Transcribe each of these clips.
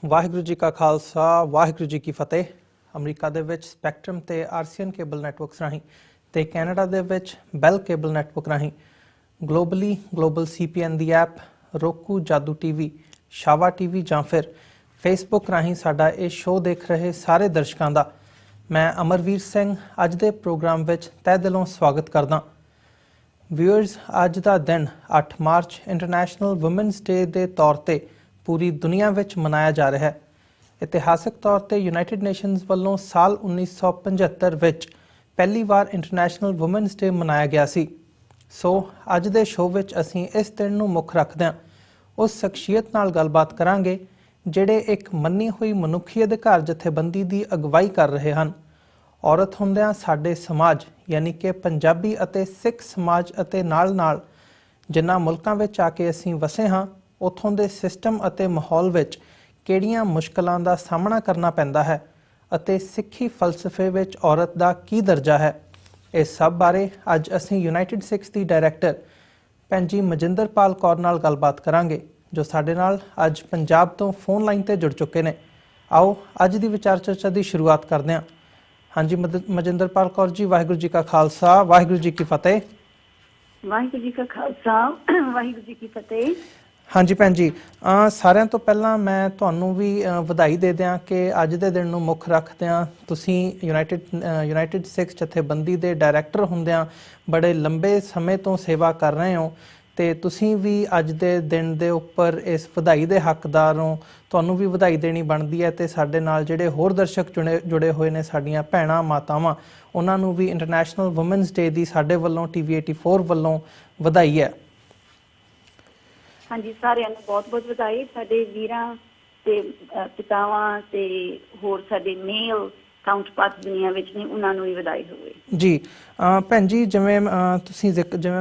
ਵਾਹਿਗੁਰੂ ਜੀ ਕਾ ਖਾਲਸਾ ਵਾਹਿਗੁਰੂ ਜੀ ਕੀ ਫਤਿਹ। ਅਮਰੀਕਾ ਦੇ ਵਿੱਚ ਸਪੈਕਟਰਮ ਤੇ ਆਰਸੀਐਨ ਕੇਬਲ ਨੈਟਵਰਕਸ ਰਾਹੀਂ ਤੇ ਕੈਨੇਡਾ ਦੇ ਵਿੱਚ ਬੈਲ ਕੇਬਲ ਨੈਟਵਰਕ ਰਾਹੀਂ ਗਲੋਬਲੀ ਗਲੋਬਲ CPN ਦੀ ਐਪ, roku ਜਾਦੂ TV, ਸ਼ਾਵਾ TV ਜਾਂ ਫਿਰ ਫੇਸਬੁੱਕ ਰਾਹੀਂ ਸਾਡਾ ਇਹ ਸ਼ੋਅ ਦੇਖ ਰਹੇ ਸਾਰੇ ਦਰਸ਼ਕਾਂ ਦਾ ਮੈਂ ਅਮਰਵੀਰ ਸਿੰਘ ਅੱਜ ਦੇ ਪ੍ਰੋਗਰਾਮ ਵਿੱਚ ਤਹਿ ਦਿਲੋਂ ਸਵਾਗਤ ਕਰਦਾ। ਵਿਊਅਰਸ, ਅੱਜ ਦਾ ਦਿਨ 8 ਮਾਰਚ ਇੰਟਰਨੈਸ਼ਨਲ ਵੂਮਨਸ ਡੇ ਦੇ ਤੌਰ ਤੇ ਪੂਰੀ ਦੁਨੀਆ ਵਿੱਚ ਮਨਾਇਆ ਜਾ ਰਿਹਾ ਹੈ। ਇਤਿਹਾਸਕ ਤੌਰ ਤੇ ਯੂਨਾਈਟਿਡ ਨੇਸ਼ਨਸ ਵੱਲੋਂ ਸਾਲ 1975 ਵਿੱਚ ਪਹਿਲੀ ਵਾਰ ਇੰਟਰਨੈਸ਼ਨਲ ਵੂਮਨਸ ਡੇ ਮਨਾਇਆ ਗਿਆ ਸੀ। ਸੋ ਅੱਜ ਦੇ ਸ਼ੋਅ ਵਿੱਚ ਅਸੀਂ ਇਸ ਦਿਨ ਨੂੰ ਮੁੱਖ ਰੱਖਦਿਆਂ ਉਸ ਸ਼ਖਸੀਅਤ ਨਾਲ ਗੱਲਬਾਤ ਕਰਾਂਗੇ ਜਿਹੜੇ ਇੱਕ ਮੰਨੀ ਹੋਈ ਮਨੁੱਖੀ ਅਧਿਕਾਰ ਜਥੇਬੰਦੀ ਦੀ ਅਗਵਾਈ ਕਰ ਰਹੇ ਹਨ। ਔਰਤ ਹੁੰਦਿਆਂ ਸਾਡੇ ਸਮਾਜ ਯਾਨੀ ਕਿ ਪੰਜਾਬੀ ਅਤੇ ਸਿੱਖ ਸਮਾਜ ਅਤੇ ਨਾਲ ਜਿਨ੍ਹਾਂ ਮੁਲਕਾਂ ਵਿੱਚ ਆ ਕੇ ਅਸੀਂ ਵਸੇ ਹਾਂ ਉੱਥੋਂ ਦੇ ਸਿਸਟਮ ਅਤੇ ਮਾਹੌਲ ਵਿੱਚ ਕਿਹੜੀਆਂ ਮੁਸ਼ਕਲਾਂ ਦਾ ਸਾਹਮਣਾ ਕਰਨਾ ਪੈਂਦਾ ਹੈ ਅਤੇ ਸਿੱਖੀ ਫਲਸਫੇ ਵਿੱਚ ਔਰਤ ਦਾ ਕੀ ਦਰਜਾ ਹੈ। ਇਸ ਸਭ ਬਾਰੇ ਅੱਜ ਅਸੀਂ ਯੂਨਾਈਟਿਡ ਸਿੱਖਸ ਦੀ ਡਾਇਰੈਕਟਰ ਭੈਣ ਜੀ ਮਜਿੰਦਰਪਾਲ ਕੌਰ ਨਾਲ ਗੱਲਬਾਤ ਕਰਾਂਗੇ ਜੋ ਸਾਡੇ ਨਾਲ ਅੱਜ ਪੰਜਾਬ ਤੋਂ ਫੋਨ ਲਾਈਨ ਤੇ ਜੁੜ ਚੁੱਕੇ ਨੇ। ਆਓ ਅੱਜ ਦੀ ਵਿਚਾਰ ਚਰਚਾ ਦੀ ਸ਼ੁਰੂਆਤ ਕਰਦੇ ਹਾਂ। ਹਾਂਜੀ ਮਜਿੰਦਰਪਾਲ ਕੌਰ ਜੀ, ਵਾਹਿਗੁਰੂ ਜੀ ਕਾ ਖਾਲਸਾ ਵਾਹਿਗੁਰੂ ਜੀ ਕੀ ਫਤਿਹ। ਵਾਹਿਗੁਰੂ ਜੀ ਕਾ ਖਾਲਸਾ ਵਾਹਿਗੁਰੂ ਜੀ ਕੀ ਫਤਿਹ। ਹਾਂਜੀ ਭੈਣ ਜੀ, ਸਾਰਿਆਂ ਤੋਂ ਪਹਿਲਾਂ ਮੈਂ ਤੁਹਾਨੂੰ ਵੀ ਵਧਾਈ ਦੇ ਦਿਆਂ ਕਿ ਅੱਜ ਦੇ ਦਿਨ ਨੂੰ ਮੁੱਖ ਰੱਖਦਿਆਂ ਤੁਸੀਂ ਯੂਨਾਈਟਿਡ ਸਿੱਖਸ ਜਥੇਬੰਦੀ ਦੇ ਡਾਇਰੈਕਟਰ ਹੁੰਦਿਆਂ ਬੜੇ ਲੰਬੇ ਸਮੇਂ ਤੋਂ ਸੇਵਾ ਕਰ ਰਹੇ ਹੋ ਤੇ ਤੁਸੀਂ ਵੀ ਅੱਜ ਦੇ ਦਿਨ ਦੇ ਉੱਪਰ ਇਸ ਵਧਾਈ ਦੇ ਹੱਕਦਾਰ ਹੋ। ਤੁਹਾਨੂੰ ਵੀ ਵਧਾਈ ਦੇਣੀ ਬਣਦੀ ਹੈ ਤੇ ਸਾਡੇ ਨਾਲ ਜਿਹੜੇ ਹੋਰ ਦਰਸ਼ਕ ਜੁੜੇ ਹੋਏ ਨੇ, ਸਾਡੀਆਂ ਭੈਣਾਂ ਮਾਤਾਵਾਂ, ਉਹਨਾਂ ਨੂੰ ਵੀ ਇੰਟਰਨੈਸ਼ਨਲ ਵੂਮਨਸ ਡੇ ਦੀ ਸਾਡੇ ਵੱਲੋਂ TV84 ਵੱਲੋਂ ਵਧਾਈ ਹੈ। ਹਾਂਜੀ, ਸਾਰਿਆਂ ਨੂੰ ਬਹੁਤ ਬਹੁਤ ਵਧਾਈ। ਸਾਡੇ ਵੀਰਾਂ ਤੇ ਪਿਤਾਵਾਂ ਤੇ ਹੋਰ ਸਾਡੇ ਮੇਲ ਕਾਊਂਟਰਪਾਰਟ ਦੁਨੀਆ ਵਿੱਚ ਨੇ, ਉਹਨਾਂ ਨੂੰ ਵੀ ਵਧਾਈ ਹੋਵੇ ਜੀ। ਭੈਣ ਜੀ, ਜਿਵੇਂ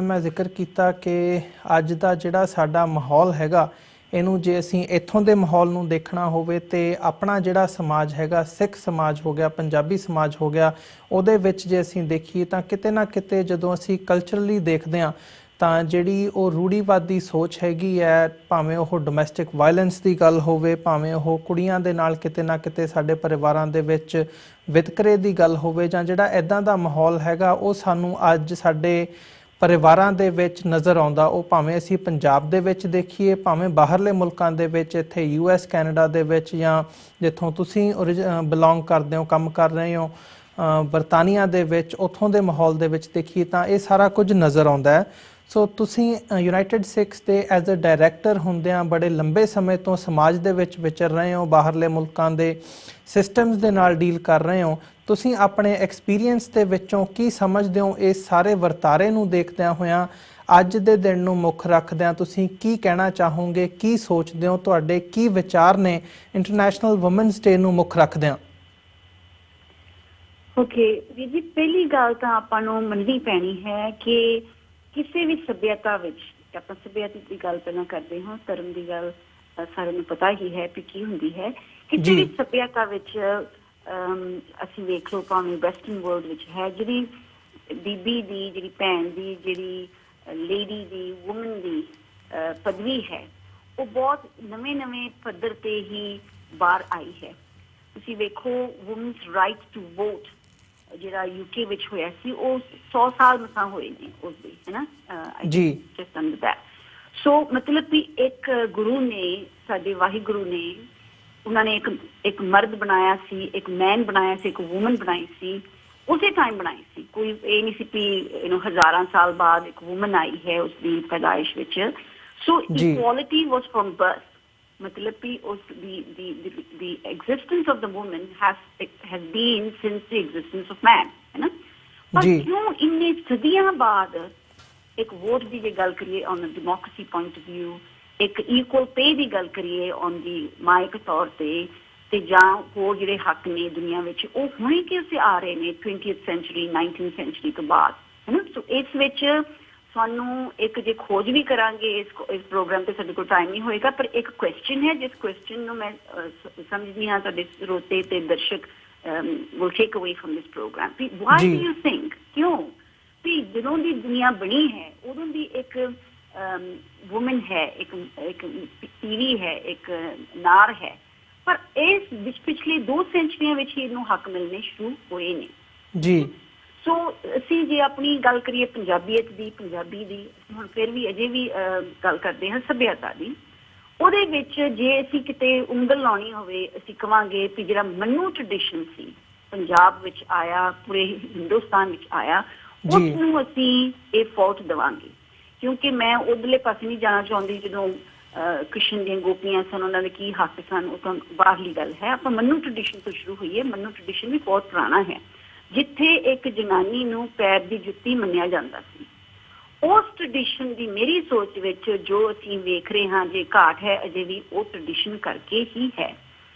ਮੈਂ ਜ਼ਿਕਰ ਕੀਤਾ ਕਿ ਅੱਜ ਦਾ ਜਿਹੜਾ ਸਾਡਾ ਮਾਹੌਲ ਹੈਗਾ, ਇਹਨੂੰ ਜੇ ਅਸੀਂ ਇੱਥੋਂ ਦੇ ਮਾਹੌਲ ਨੂੰ ਦੇਖਣਾ ਹੋਵੇ ਤੇ ਆਪਣਾ ਜਿਹੜਾ ਸਮਾਜ ਹੈਗਾ, ਸਿੱਖ ਸਮਾਜ ਹੋ ਗਿਆ, ਪੰਜਾਬੀ ਸਮਾਜ ਹੋ ਗਿਆ, ਉਹਦੇ ਵਿੱਚ ਜੇ ਅਸੀਂ ਦੇਖੀਏ ਤਾਂ ਕਿਤੇ ਨਾ ਕਿਤੇ ਜਦੋਂ ਅਸੀਂ ਕਲਚਰਲੀ ਦੇਖਦੇ ਹਾਂ ਤਾਂ ਜਿਹੜੀ ਉਹ ਰੂੜੀਵਾਦੀ ਸੋਚ ਹੈਗੀ ਹੈ, ਭਾਵੇਂ ਉਹ ਡੋਮੈਸਟਿਕ ਵਾਇਲੈਂਸ ਦੀ ਗੱਲ ਹੋਵੇ, ਭਾਵੇਂ ਉਹ ਕੁੜੀਆਂ ਦੇ ਨਾਲ ਕਿਤੇ ਨਾ ਕਿਤੇ ਸਾਡੇ ਪਰਿਵਾਰਾਂ ਦੇ ਵਿੱਚ ਵਿਤਕਰੇ ਦੀ ਗੱਲ ਹੋਵੇ, ਜਾਂ ਜਿਹੜਾ ਇੱਦਾਂ ਦਾ ਮਾਹੌਲ ਹੈਗਾ ਉਹ ਸਾਨੂੰ ਅੱਜ ਸਾਡੇ ਪਰਿਵਾਰਾਂ ਦੇ ਵਿੱਚ ਨਜ਼ਰ ਆਉਂਦਾ। ਉਹ ਭਾਵੇਂ ਅਸੀਂ ਪੰਜਾਬ ਦੇ ਵਿੱਚ ਦੇਖੀਏ, ਭਾਵੇਂ ਬਾਹਰਲੇ ਮੁਲਕਾਂ ਦੇ ਵਿੱਚ, ਇੱਥੇ US ਕੈਨੇਡਾ ਦੇ ਵਿੱਚ, ਜਾਂ ਜਿੱਥੋਂ ਤੁਸੀਂ ਬਿਲੋਂਗ ਕਰਦੇ ਹੋ, ਕੰਮ ਕਰ ਰਹੇ ਹੋ ਬਰਤਾਨੀਆ ਦੇ ਵਿੱਚ, ਉੱਥੋਂ ਦੇ ਮਾਹੌਲ ਦੇ ਵਿੱਚ ਦੇਖੀਏ ਤਾਂ ਇਹ ਸਾਰਾ ਕੁਝ ਨਜ਼ਰ ਆਉਂਦਾ ਹੈ। ਸੋ ਤੁਸੀਂ ਯੂਨਾਈਟਿਡ ਸਿੱਖਸ ਦੇ ਐਜ਼ ਅ ਡਾਇਰੈਕਟਰ ਹੁੰਦਿਆਂ ਬੜੇ ਲੰਬੇ ਸਮੇਂ ਤੋਂ ਸਮਾਜ ਦੇ ਵਿੱਚ ਵਿਚਰ ਰਹੇ ਹੋ, ਬਾਹਰਲੇ ਮੁਲਕਾਂ ਦੇ ਸਿਸਟਮਸ ਦੇ ਨਾਲ ਡੀਲ ਕਰ ਰਹੇ ਹੋ। ਤੁਸੀਂ ਆਪਣੇ ਐਕਸਪੀਰੀਅੰਸ ਦੇ ਵਿੱਚੋਂ ਕੀ ਸਮਝਦੇ ਹੋ ਇਸ ਸਾਰੇ ਵਰਤਾਰੇ ਨੂੰ ਦੇਖਦਿਆਂ ਹੋਇਆਂ, ਅੱਜ ਦੇ ਦਿਨ ਨੂੰ ਮੁੱਖ ਰੱਖਦਿਆਂ ਤੁਸੀਂ ਕੀ ਕਹਿਣਾ ਚਾਹੋਗੇ, ਕੀ ਸੋਚਦੇ ਹੋ, ਤੁਹਾਡੇ ਕੀ ਵਿਚਾਰ ਨੇ ਇੰਟਰਨੈਸ਼ਨਲ ਵੂਮਨਸ ਡੇ ਨੂੰ ਮੁੱਖ ਰੱਖਦਿਆਂ? ਓਕੇ ਵੀਰ ਜੀ, ਪਹਿਲੀ ਗੱਲ ਤਾਂ ਆਪਾਂ ਨੂੰ ਮੰਨਣੀ ਪੈਣੀ ਹੈ ਕਿ ਕਿਸੇ ਵੀ ਸੱਭਿਅਤਾ ਵਿੱਚ, ਆਪਾਂ ਸੱਭਿਅਤਾ ਦੀ ਗੱਲ ਪਹਿਲਾਂ ਕਰਦੇ ਹਾਂ, ਧਰਮ ਦੀ ਗੱਲ ਸਾਰਿਆਂ ਨੂੰ ਪਤਾ ਹੀ ਹੈ ਕਿ ਕੀ ਹੁੰਦੀ ਹੈ। ਕਿਸੇ ਵੀ ਸੱਭਿਅਤਾ ਵਿੱਚ ਅਸੀਂ ਵੇਖ ਲਓ, ਭਾਵੇਂ ਵੈਸਟਰਨ ਵਰਲਡ ਵਿੱਚ ਹੈ, ਜਿਹੜੀ ਬੀਬੀ ਦੀ, ਜਿਹੜੀ ਭੈਣ ਦੀ, ਜਿਹੜੀ ਲੇਡੀ ਦੀ, ਵੂਮਨ ਦੀ ਪਦਵੀ ਹੈ, ਉਹ ਬਹੁਤ ਨਵੇਂ ਪੱਧਰ ਤੇ ਹੀ ਬਾਹਰ ਆਈ ਹੈ। ਤੁਸੀਂ ਵੇਖੋ, ਵੂਮਨਸ ਰਾਈਟ ਟੂ ਵੋਟ ਜਿਹੜਾ UK ਵਿੱਚ ਹੋਇਆ ਸੀ, ਉਹ 100 ਸਾਲ ਮਸਾਂ ਹੋਏ ਨੇ ਉਸਦੇ, ਹੈ ਨਾ ਜੀ। ਸੋ ਮਤਲਬ ਵੀ ਇੱਕ ਗੁਰੂ ਨੇ, ਸਾਡੇ ਵਾਹਿਗੁਰੂ ਨੇ, ਉਹਨਾਂ ਨੇ ਇੱਕ ਮਰਦ ਬਣਾਇਆ ਸੀ, ਇੱਕ ਮੈਨ ਬਣਾਇਆ ਸੀ, ਇੱਕ ਵੂਮਨ ਬਣਾਈ ਸੀ, ਉਸੇ ਟਾਈਮ ਬਣਾਈ ਸੀ। ਕੋਈ ਇਹ ਨਹੀਂ ਸੀ ਵੀ ਹਜ਼ਾਰਾਂ ਸਾਲ ਬਾਅਦ ਇੱਕ ਵੂਮਨ ਆਈ ਹੈ ਉਸਦੀ ਪੈਦਾਇਸ਼ ਵਿੱਚ। ਸੋ ਇਕੁਆਲਿਟੀ ਵਾਸ ਫਰਮ ਬਰਥ, ਮਤਲਬ ਕਿ ਉਸ ਦੀ existence of the woman has been since the existence of man, ਹੈ ਨਾ। ਪਰ ਕਿਉਂ ਇੰਨੇ ਸਦੀਆਂ ਬਾਅਦ ਇੱਕ ਵੋਟ ਦੀ ਜੇ ਗੱਲ ਕਰੀਏ on democracy point of view, ਇੱਕ ਇਕੁਅਲ ਪੇ ਦੀ ਗੱਲ ਕਰੀਏ ਔਨ ਦੀ ਮਾਇਕ ਤੌਰ ਤੇ ਜਾਂ ਹੋਰ ਜਿਹੜੇ ਹੱਕ ਨੇ ਦੁਨੀਆ ਵਿੱਚ, ਉਹ ਹੁਣੇ ਕਿ ਆ ਰਹੇ ਨੇ 20th ਸੈਂਚੁਰੀ 19th ਸੈਂਚੁਰੀ ਤੋਂ ਬਾਅਦ, ਹੈ ਨਾ। ਸੋ ਇਸ ਵਿੱਚ ਸਾਨੂੰ ਇੱਕ ਜੇ ਖੋਜ ਵੀ ਕਰਾਂਗੇ ਇਸ ਪ੍ਰੋਗਰਾਮ ਤੇ ਸਾਡੇ ਕੋਲ ਟਾਈਮ ਨਹੀਂ ਹੋਏਗਾ, ਪਰ ਇੱਕ ਕੁਐਸਚਨ ਹੈ ਜਿਸ ਕੁਐਸਚਨ ਨੂੰ ਮੈਂ ਸਮਝਦੀ ਹਾਂ ਸਾਡੇ ਸਰੋਤੇ ਤੇ ਦਰਸ਼ਕ will take away from this program. Why do you think? ਕਿਉਂ ਵੀ ਜਦੋਂ ਦੀ ਦੁਨੀਆ ਬਣੀ ਹੈ ਉਦੋਂ ਦੀ ਇੱਕ ਵੂਮਨ ਹੈ, ਇੱਕ ਟੀਵੀ ਹੈ, ਇੱਕ ਨਾਰ ਹੈ, ਪਰ ਇਸ ਵਿੱਚ ਪਿਛਲੇ 2 ਸੈਂਚਰੀਆਂ ਵਿੱਚ ਹੀ ਇਹਨੂੰ ਹੱਕ ਮਿਲਣੇ ਸ਼ੁਰੂ ਹੋਏ ਨੇ ਜੀ। ਸੋ ਅਸੀਂ ਜੇ ਆਪਣੀ ਗੱਲ ਕਰੀਏ ਪੰਜਾਬੀਅਤ ਦੀ, ਪੰਜਾਬੀ ਦੀ, ਹੁਣ ਫਿਰ ਵੀ ਅਜੇ ਵੀ ਗੱਲ ਕਰਦੇ ਹਾਂ ਸੱਭਿਅਤਾ ਦੀ, ਉਹਦੇ ਵਿੱਚ ਜੇ ਅਸੀਂ ਕਿਤੇ ਉਂਗਲ ਲਾਉਣੀ ਹੋਵੇ, ਅਸੀਂ ਕਵਾਂਗੇ ਵੀ ਜਿਹੜਾ ਮੰਨੂ ਟ੍ਰੈਡੀਸ਼ਨ ਸੀ ਪੰਜਾਬ ਵਿੱਚ ਆਇਆ, ਪੂਰੇ ਹਿੰਦੁਸਤਾਨ ਵਿੱਚ ਆਇਆ, ਉਸ ਨੂੰ ਅਸੀਂ ਇਹ ਫੌਟ ਦੇਵਾਂਗੇ। ਕਿਉਂਕਿ ਮੈਂ ਉਧਰਲੇ ਪਾਸੇ ਨਹੀਂ ਜਾਣਾ ਚਾਹੁੰਦੀ, ਜਦੋਂ ਕ੍ਰਿਸ਼ਨ ਦੀਆਂ ਗੋਪੀਆਂ ਸਨ, ਉਹਨਾਂ ਦੇ ਕੀ ਹੱਕ ਸਨ, ਉਹ ਤਾਂ ਬਾਹਰਲੀ ਗੱਲ ਹੈ। ਆਪਾਂ ਮੰਨੂ ਟ੍ਰੈਡੀਸ਼ਨ ਤੋਂ ਸ਼ੁਰੂ ਹੋਈਏ। ਮੰਨੂ ਟ੍ਰੈਡੀਸ਼ਨ ਵੀ ਬਹੁਤ ਪੁਰਾਣਾ ਹੈ, ਜਿੱਥੇ ਇੱਕ ਜਨਾਨੀ ਨੂੰ ਪੈਰ ਦੀ ਜੁੱਤੀ ਮੰਨਿਆ ਜਾਂਦਾ ਸੀ। ਉਸ ਟ੍ਰੈਡੀਸ਼ਨ ਦੀ ਮੇਰੀ ਸੋਚ ਵਿੱਚ ਜੋ ਅਸੀਂ ਵੇਖ ਰਹੇ ਹਾਂ ਜੇ ਘਾਟ ਹੈ ਅਜੇ ਵੀ, ਉਹ ਟ੍ਰੈਡੀਸ਼ਨ ਕਰਕੇ ਹੀ ਹੈ।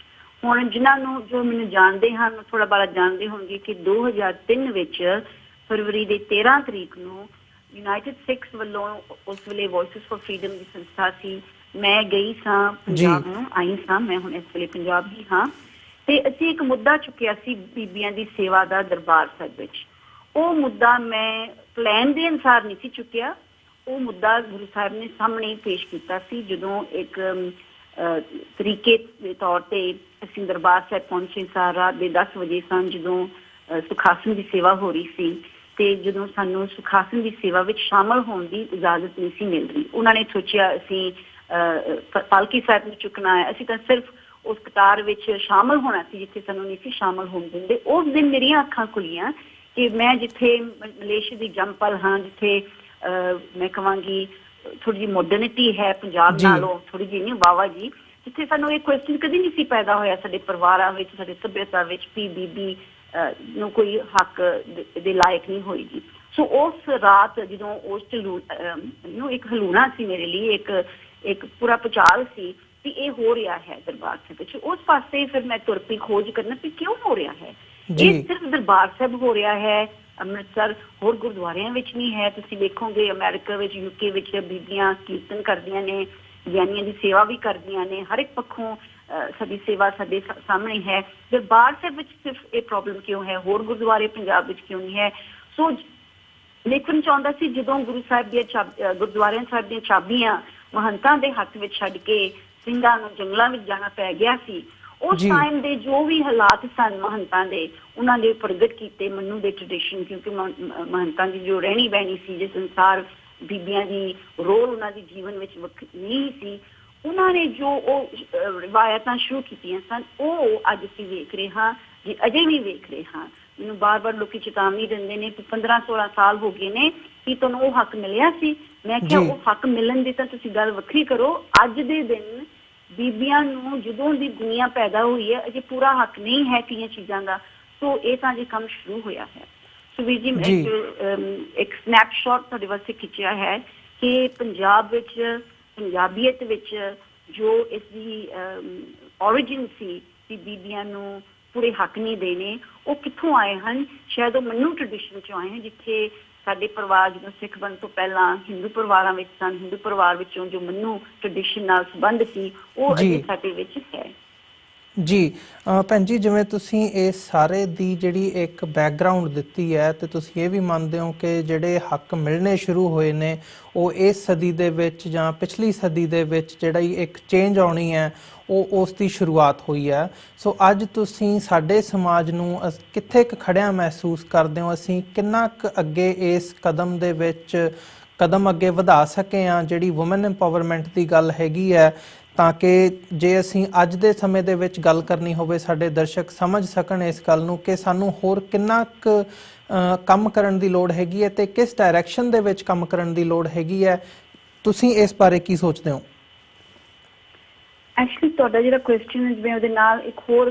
ਹੁਣ ਜਿਨ੍ਹਾਂ ਨੂੰ ਜੋ ਮੈਨੂੰ ਜਾਣਦੇ ਹਨ, ਥੋੜਾ ਬਾਰਾ ਜਾਣਦੇ ਹੋਣਗੇ ਕਿ 2003 ਵਿੱਚ ਫਰਵਰੀ ਦੇ 13 ਤਰੀਕ ਨੂੰ ਯੂਨਾਈਟਿਡ ਸਿੱਖਸ ਵੱਲੋਂ, ਉਸ ਵੇਲੇ ਵੌਇਸਿਸ ਫॉर ਫਰੀडम ਦੀ ਸੰਸਥਾ ਸੀ, ਮੈਂ ਗਈ ਸਾਂ ਪੰਜਾਬ ਨੂੰ, ਆਈ ਸਾਂ, ਮੈਂ ਹੁਣ ਇਸ ਵੇਲੇ ਪੰਜਾਬ ਹੀ ਹਾਂ, ਤੇ ਅਸੀਂ ਇੱਕ ਮੁੱਦਾ ਚੁੱਕਿਆ ਸੀ ਬੀਬੀਆਂ ਦੀ ਸੇਵਾ ਦਾ ਦਰਬਾਰ ਸਾਹਿਬ ਵਿੱਚ। ਉਹ ਮੁੱਦਾ ਮੈਂ ਪਲਾਨ ਦੇ ਅਨੁਸਾਰ ਨਹੀਂ ਸੀ ਚੁੱਕਿਆ, ਉਹ ਮੁੱਦਾ ਗੁਰੂ ਸਾਹਿਬ ਨੇ ਸਾਹਮਣੇ ਪੇਸ਼ ਕੀਤਾ ਸੀ। ਜਦੋਂ ਇੱਕ ਤਰੀਕੇ ਦੇ ਤੌਰ ਤੇ ਅਸੀਂ ਦਰਬਾਰ ਸਾਹਿਬ ਪਹੁੰਚੇ ਸਾਂ, ਰਾਤ ਦੇ 10 ਵਜੇ ਸਨ, ਜਦੋਂ ਸੁਖਾਸਨ ਦੀ ਸੇਵਾ ਹੋ ਰਹੀ ਸੀ, ਤੇ ਜਦੋਂ ਸਾਨੂੰ ਸੁਖਾਸਨ ਦੀ ਸੇਵਾ ਵਿੱਚ ਸ਼ਾਮਲ ਹੋਣ ਦੀ ਇਜਾਜ਼ਤ ਨਹੀਂ ਸੀ ਮਿਲ ਰਹੀ। ਉਹਨਾਂ ਨੇ ਸੋਚਿਆ ਅਸੀਂ ਪਾਲਕੀ ਸਾਹਿਬ ਨੂੰ ਚੁੱਕਣਾ ਹੈ, ਅਸੀਂ ਤਾਂ ਸਿਰਫ ਉਸ ਕਤਾਰ ਵਿੱਚ ਸ਼ਾਮਲ ਹੋਣਾ ਸੀ ਜਿੱਥੇ ਸਾਨੂੰ ਨਹੀਂ ਸੀ ਸ਼ਾਮਲ ਹੋਣ ਦਿੰਦੇ। ਉਸ ਦਿਨ ਮੇਰੀਆਂ ਅੱਖਾਂ ਖੁੱਲੀਆਂ ਕਿ ਮੈਂ ਜਿੱਥੇ ਮਲੇਸ਼ੀਆ ਦੀ ਜੰਪਲ ਹਾਂ, ਜਿੱਥੇ ਮੈਂ ਕਹਾਂਗੀ ਥੋੜੀ ਜਿਹੀ ਮੋਡਰਨਿਟੀ ਹੈ ਪੰਜਾਬ ਨਾਲੋਂ, ਥੋੜੀ ਜਿਹੀ ਨਹੀਂ ਵਾਵਾ ਜੀ, ਜਿੱਥੇ ਸਾਨੂੰ ਇਹ ਕੁਐਸਚਨ ਕਦੇ ਨਹੀਂ ਸੀ ਪੈਦਾ ਹੋਇਆ ਸਾਡੇ ਪਰਿਵਾਰਾਂ ਵਿੱਚ, ਸਾਡੇ ਸੱਭਿਅਤਾ ਵਿੱਚ, ਵੀ ਬੀਬੀ ਨੂੰ ਕੋਈ ਹੱਕ ਦੇ ਲਾਇਕ ਨਹੀਂ ਹੋਏਗੀ। ਸੋ ਉਸ ਰਾਤ ਜਦੋਂ ਉਸ ਨੂੰ ਇੱਕ ਹਲੂਣਾ ਸੀ ਮੇਰੇ ਲਈ, ਇੱਕ ਪੂਰਾ ਭੁਚਾਲ ਸੀ ਵੀ ਇਹ ਹੋ ਰਿਹਾ ਹੈ ਦਰਬਾਰ ਸਾਹਿਬ ਵਿੱਚ। ਉਸ ਪਾਸੇ ਫਿਰ ਮੈਂ ਤੁਰ ਪਈ ਖੋਜ ਕਰਨਾ ਵੀ ਕਿਉਂ ਹੋ ਰਿਹਾ ਹੈ। ਇਹ ਸਿਰਫ ਦਰਬਾਰ ਸਾਹਿਬ ਹੋ ਰਿਹਾ ਹੈ, ਅੰਮ੍ਰਿਤਸਰ ਹੋਰ ਗੁਰਦੁਆਰਿਆਂ ਵਿੱਚ ਨਹੀਂ ਹੈ। ਤੁਸੀਂ ਵੇਖੋਗੇ ਅਮਰੀਕਾ ਵਿੱਚ, UK ਵਿੱਚ ਬੀਬੀਆਂ ਕੀਰਤਨ ਕਰਦੀਆਂ ਨੇ, ਗਿਆਨੀਆਂ ਦੀ ਸੇਵਾ ਵੀ ਕਰਦੀਆਂ ਨੇ, ਹਰ ਇੱਕ ਪੱਖੋਂ ਸਾਡੀ ਸੇਵਾ ਸਾਡੇ ਸਾਹਮਣੇ ਹੈ। ਦਰਬਾਰ ਸਾਹਿਬ ਵਿੱਚ ਸਿਰਫ ਇਹ ਪ੍ਰੋਬਲਮ ਕਿਉਂ ਹੈ, ਹੋਰ ਗੁਰਦੁਆਰੇ ਪੰਜਾਬ ਵਿੱਚ ਕਿਉਂ ਨਹੀਂ ਹੈ? ਸੋ ਦੇਖਣਾ ਚਾਹੁੰਦਾ ਸੀ ਜਦੋਂ ਗੁਰੂ ਸਾਹਿਬ ਦੀਆਂ ਗੁਰਦੁਆਰਿਆਂ ਸਾਹਿਬ ਦੀਆਂ ਚਾਬੀਆਂ ਮਹੰਤਾਂ ਦੇ ਹੱਥ ਵਿੱਚ ਛੱਡ ਕੇ ਸਿੰਘਾਂ ਨੂੰ ਜੰਗਲਾਂ ਵਿੱਚ ਜਾਣਾ ਪੈ ਗਿਆ ਸੀ, ਉਸ ਟਾਈਮ ਦੇ ਜੋ ਵੀ ਹਾਲਾਤ ਸਨ ਮਹੰਤਾਂ ਦੇ, ਉਹਨਾਂ ਨੇ ਪ੍ਰਗਟ ਕੀਤੇ ਮੰਨੂ ਦੇ ਟ੍ਰੈਡੀਸ਼ਨ। ਕਿਉਂਕਿ ਮਹੰਤਾਂ ਦੀ ਜੋ ਰਹਿਣੀ ਬਹਿਣੀ ਸੀ, ਜਿਸ ਅਨੁਸਾਰ ਬੀਬੀਆਂ ਦੀ ਰੋਲ ਉਹਨਾਂ ਦੀ ਜੀਵਨ ਵਿੱਚ ਨਹੀਂ ਸੀ, ਉਹਨਾਂ ਨੇ ਜੋ ਉਹ ਰਿਵਾਇਤਾਂ ਸ਼ੁਰੂ ਕੀਤੀਆਂ ਸਨ, ਉਹ ਅੱਜ ਅਸੀਂ ਵੇਖ ਰਹੇ ਹਾਂ, ਜੇ ਅਜੇ ਵੀ ਵੇਖ ਰਹੇ ਹਾਂ। ਮੈਨੂੰ ਬਾਰ-ਬਾਰ ਲੋਕੀ ਚੇਤਾਵਨੀ ਦਿੰਦੇ ਨੇ ਕਿ 15-16 ਸਾਲ ਹੋ ਗਏ ਨੇ ਕਿ ਤੁਹਾਨੂੰ ਉਹ ਹੱਕ ਮਿਲਿਆ ਸੀ। ਮੈਂ ਕਿਹਾ ਉਹ ਹੱਕ ਮਿਲਣ ਦੀ ਤਾਂ ਤੁਸੀਂ ਗੱਲ ਵੱਖਰੀ ਕਰੋ, ਅੱਜ ਦੇ ਦਿਨ ਬੀਬੀਆਂ ਨੂੰ ਜਦੋਂ ਦੀ ਦੁਨੀਆ ਪੈਦਾ ਹੋਈ ਹੈ ਅਜੇ ਪੂਰਾ ਹੱਕ ਨਹੀਂ ਹੈ ਕਈਆਂ ਚੀਜ਼ਾਂ ਦਾ। ਸੋ ਇਹ ਤਾਂ ਜੇ ਕੰਮ ਸ਼ੁਰੂ ਹੋਇਆ ਹੈ। ਸੋ ਵੀਰ ਜੀ, ਇੱਕ ਸਨੈਪਸ਼ਾਟ ਤੁਹਾਡੇ ਵਾਸਤੇ ਖਿੱਚਿਆ ਹੈ ਕਿ ਪੰਜਾਬ ਵਿੱਚ, ਪੰਜਾਬੀਅਤ ਵਿੱਚ ਜੋ ਇਸ ਦੀ ਔਰਿਜਿਨ ਸੀ ਕਿ ਬੀਬੀਆਂ ਨੂੰ ਪੂਰੇ ਹੱਕ ਨਹੀਂ ਦੇਣੇ, ਉਹ ਕਿੱਥੋਂ ਆਏ ਹਨ? ਸ਼ਾਇਦ ਉਹ ਮੰਨੂ ਟ੍ਰੈਡੀਸ਼ਨ ਚੋਂ ਆਏ ਹਨ, ਜਿੱਥੇ ਸਾਡੇ ਪਰਿਵਾਰ ਜਦੋਂ ਸਿੱਖ ਬਣਨ ਤੋਂ ਪਹਿਲਾਂ ਹਿੰਦੂ ਪਰਿਵਾਰਾਂ ਵਿੱਚ ਸਨ, ਹਿੰਦੂ ਪਰਿਵਾਰ ਵਿੱਚੋਂ ਜੋ ਮੰਨੂ ਟ੍ਰੈਡੀਸ਼ਨ ਨਾਲ ਸੰਬੰਧ ਸੀ ਉਹ ਅਜੇ ਸਾਡੇ ਵਿੱਚ ਹੈ। ਜੀ ਭੈਣ ਜੀ, ਜਿਵੇਂ ਤੁਸੀਂ ਇਹ ਸਾਰੇ ਦੀ ਜਿਹੜੀ ਇੱਕ ਬੈਕਗਰਾਉਂਡ ਦਿੱਤੀ ਹੈ, ਤੇ ਤੁਸੀਂ ਇਹ ਵੀ ਮੰਨਦੇ ਹੋ ਕਿ ਜਿਹੜੇ ਹੱਕ ਮਿਲਣੇ ਸ਼ੁਰੂ ਹੋਏ ਨੇ ਉਹ ਇਸ ਸਦੀ ਦੇ ਵਿੱਚ ਜਾਂ ਪਿਛਲੀ ਸਦੀ ਦੇ ਵਿੱਚ ਜਿਹੜੀ ਇੱਕ ਚੇਂਜ ਆਉਣੀ ਹੈ ਉਹ ਉਸ ਦੀ ਸ਼ੁਰੂਆਤ ਹੋਈ ਹੈ। ਸੋ ਅੱਜ ਤੁਸੀਂ ਸਾਡੇ ਸਮਾਜ ਨੂੰ ਕਿੱਥੇ ਕੁ ਖੜਿਆ ਮਹਿਸੂਸ ਕਰਦੇ ਹੋ? ਅਸੀਂ ਕਿੰਨਾ ਕੁ ਅੱਗੇ ਇਸ ਕਦਮ ਦੇ ਵਿੱਚ ਕਦਮ ਅੱਗੇ ਵਧਾ ਸਕੇ ਹਾਂ ਜਿਹੜੀ ਵੂਮਨ ਐਮਪਾਵਰਮੈਂਟ ਦੀ ਗੱਲ ਹੈਗੀ ਹੈ, ਤਾਂ ਕਿ ਜੇ ਅਸੀਂ ਅੱਜ ਦੇ ਸਮੇਂ ਦੇ ਵਿੱਚ ਗੱਲ ਕਰਨੀ ਹੋਵੇ, ਸਾਡੇ ਦਰਸ਼ਕ ਸਮਝ ਸਕਣ ਇਸ ਗੱਲ ਨੂੰ ਕਿ ਸਾਨੂੰ ਹੋਰ ਕਿੰਨਾ ਕੁ ਕੰਮ ਕਰਨ ਦੀ ਲੋੜ ਹੈਗੀ ਹੈ ਤੇ ਕਿਸ ਡਾਇਰੈਕਸ਼ਨ ਦੇ ਵਿੱਚ ਕੰਮ ਕਰਨ ਦੀ ਲੋੜ ਹੈਗੀ ਹੈ। ਤੁਸੀਂ ਇਸ ਬਾਰੇ ਕੀ ਸੋਚਦੇ ਹੋ? ਐਕਚੁਅਲੀ ਤੁਹਾਡਾ ਜਿਹੜਾ ਕੁਐਸਚਨ ਹੈ, ਜਿਵੇਂ ਉਹਦੇ ਨਾਲ ਇੱਕ ਹੋਰ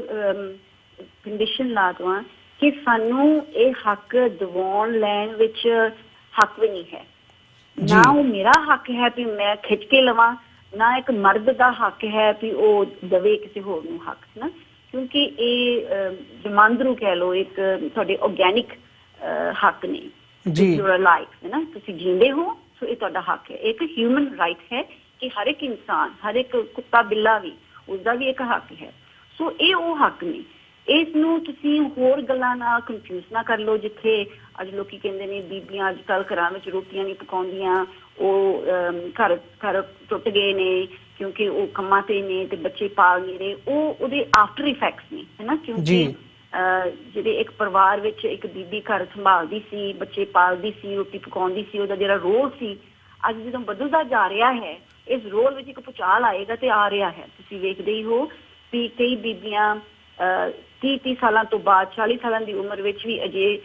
ਕੰਡੀਸ਼ਨ ਲਾ ਦਵਾਂ ਕਿ ਸਾਨੂੰ ਇਹ ਹੱਕ ਦਿਵਾਉਣ ਲੈਣ ਵਿੱਚ ਹੱਕ ਵੀ ਨਹੀਂ ਹੈ। ਨਾ ਉਹ ਮੇਰਾ ਹੱਕ ਹੈ ਵੀ ਮੈਂ ਖਿੱਚ ਕੇ ਲਵਾਂ, ਨਾ ਇੱਕ ਮਰਦ ਦਾ ਹੱਕ ਹੈ ਵੀ ਉਹ ਦਵੇ ਕਿਸੇ ਹੋਰ ਨੂੰ ਹੱਕ, ਨਾ, ਕਿਉਂਕਿ ਇਹ ਜਮਾਂਦਰੂ ਕਹਿ ਲਓ, ਇੱਕ ਤੁਹਾਡੇ ਆਰਗੈਨਿਕ ਹੱਕ ਨੇ। ਲਾਈਫ ਹੈ ਨਾ, ਤੁਸੀਂ ਜੀਂਦੇ ਹੋ, ਸੋ ਇਹ ਤੁਹਾਡਾ ਹੱਕ ਹੈ, ਇੱਕ ਹਿਊਮਨ ਰਾਈਟ ਹੈ ਕਿ ਹਰ ਇੱਕ ਇਨਸਾਨ, ਹਰ ਇੱਕ ਕੁੱਤਾ ਬਿੱਲਾ ਵੀ, ਉਸਦਾ ਵੀ ਇੱਕ ਹੱਕ ਹੈ। ਸੋ ਇਹ ਉਹ ਹੱਕ ਨੇ। ਇਸ ਨੂੰ ਤੁਸੀਂ ਹੋਰ ਗੱਲਾਂ ਨਾਲ ਕਨਫਿਊਜ਼ ਨਾ ਕਰ ਲਓ। ਜਿੱਥੇ ਅੱਜ ਲੋਕੀ ਕਹਿੰਦੇ ਨੇ ਬੀਬੀਆਂ ਅੱਜ ਕੱਲ੍ਹ ਘਰਾਂ ਵਿੱਚ ਰੋਟੀਆਂ ਨਹੀਂ ਪਕਾਉਂਦੀਆਂ, ਉਹ ਘਰ ਟੁੱਟ ਗਏ ਨੇ ਕਿਉਂਕਿ ਉਹ ਕੰਮਾਂ ਤੇ ਨੇ ਤੇ ਬੱਚੇ ਪਾਲ ਨਹੀਂ ਰਹੇ, ਉਹਦੇ ਆਫਟਰ ਇਫੈਕਟਸ ਨੇ, ਹੈ ਨਾ। ਕਿਉਂਕਿ ਜਿਹੜੇ ਇੱਕ ਪਰਿਵਾਰ ਵਿੱਚ ਇੱਕ ਬੀਬੀ ਘਰ ਸੰਭਾਲਦੀ ਸੀ, ਬੱਚੇ ਪਾਲਦੀ ਸੀ, ਰੋਟੀ ਪਕਾਉਂਦੀ ਸੀ, ਉਹਦਾ ਜਿਹੜਾ ਰੋਲ ਸੀ ਅੱਜ ਜਦੋਂ ਬਦਲਦਾ ਜਾ ਰਿਹਾ ਹੈ, ਇਸ ਰੋਲ ਵਿੱਚ ਇੱਕ ਭੁਚਾਲ ਆਏਗਾ ਤੇ ਆ ਰਿਹਾ ਹੈ। ਤੁਸੀਂ ਵੇਖਦੇ ਹੀ ਹੋ ਵੀ ਕਈ ਬੀਬੀਆਂ 30 ਸਾਲਾਂ ਤੋਂ ਬਾਅਦ 40 ਸਾਲਾਂ ਦੀ ਉਮਰ ਵਿੱਚ ਵੀ ਅਜੇ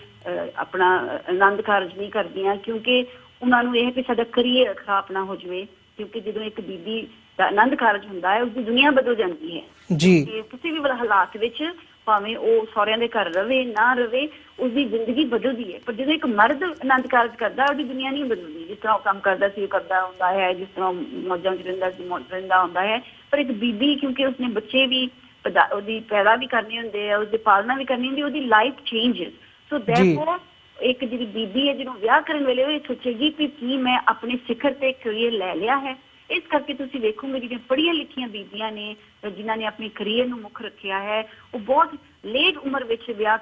ਆਪਣਾ ਆਨੰਦ ਕਾਰਜ ਨਹੀਂ ਕਰਦੀਆਂ, ਕਿਉਂਕਿ ਉਹਨਾਂ ਨੂੰ ਇਹ ਵੀ ਸਾਡਾ ਕਰੀਅਰ ਖਰਾਬ ਨਾ ਹੋ ਜਾਵੇ। ਕਿਉਂਕਿ ਜਦੋਂ ਇੱਕ ਬੀਬੀ ਦਾ ਆਨੰਦ ਕਾਰਜ ਹੁੰਦਾ ਹੈ, ਉਸਦੀ ਦੁਨੀਆ ਬਦਲ ਜਾਂਦੀ ਹੈ ਜੀ। ਕਿਸੇ ਵੀ ਹਾਲਾਤ ਵਿੱਚ ਭਾਵੇਂ ਉਹ ਸਹੁਰਿਆਂ ਦੇ ਘਰ ਰਵੇ ਨਾ ਰਵੇ, ਉਸਦੀ ਜ਼ਿੰਦਗੀ ਬਦਲਦੀ ਹੈ। ਪਰ ਜਦੋਂ ਇੱਕ ਮਰਦ ਆਨੰਦ ਕਾਰਜ ਕਰਦਾ, ਉਹਦੀ ਦੁਨੀਆ ਨਹੀਂ ਬਦਲਦੀ। ਜਿਸ ਤਰ੍ਹਾਂ ਉਹ ਕੰਮ ਕਰਦਾ ਸੀ ਉਹ ਕਰਦਾ ਹੁੰਦਾ ਹੈ, ਜਿਸ ਤਰ੍ਹਾਂ ਮੌਜਾਂ 'ਚ ਰਹਿੰਦਾ ਸੀ ਰਹਿੰਦਾ ਹੁੰਦਾ ਹੈ। ਪਰ ਇੱਕ ਬੀਬੀ, ਕਿਉਂਕਿ ਉਸਨੇ ਬੱਚੇ ਵੀ ਉਹਦੀ ਪੈਦਾ ਵੀ ਕਰਨੀ ਹੁੰਦੇ ਆ, ਉਸਦੀ ਪਾਲਣਾ ਵੀ ਕਰਨੀ ਹੁੰਦੀ, ਉਹਦੀ ਲਾਈਫ ਚੇਂਜਸ। ਸੋ ਦੈਰਫੋਰ ਇੱਕ ਜਿਹੜੀ ਬੀਬੀ ਹੈ ਜਿਹਨੂੰ ਵਿਆਹ ਕਰਨ ਵੇਲੇ ਉਹ ਇਹ ਸੋਚੇਗੀ ਕਿ ਕੀ ਮੈਂ ਆਪਣੇ ਸਿਖਰ ਤੇ ਕਰੀਅਰ ਲੈ ਲਿਆ ਹੈ। ਇਸ ਕਰਕੇ ਤੁਸੀਂ ਵੇਖੋਗੇ ਜਿਹੜੀਆਂ ਪੜ੍ਹੀਆਂ ਲਿਖੀਆਂ ਬੀਬੀਆਂ ਨੇ ਜਿਨ੍ਹਾਂ ਨੇ ਆਪਣੇ ਕਰੀਅਰ ਨੂੰ ਮੁੱਖ ਰੱਖਿਆ ਹੈ, ਉਹ ਬਹੁਤ ਲੇਟ ਉਮਰ ਵਿੱਚ ਵਿਆਹ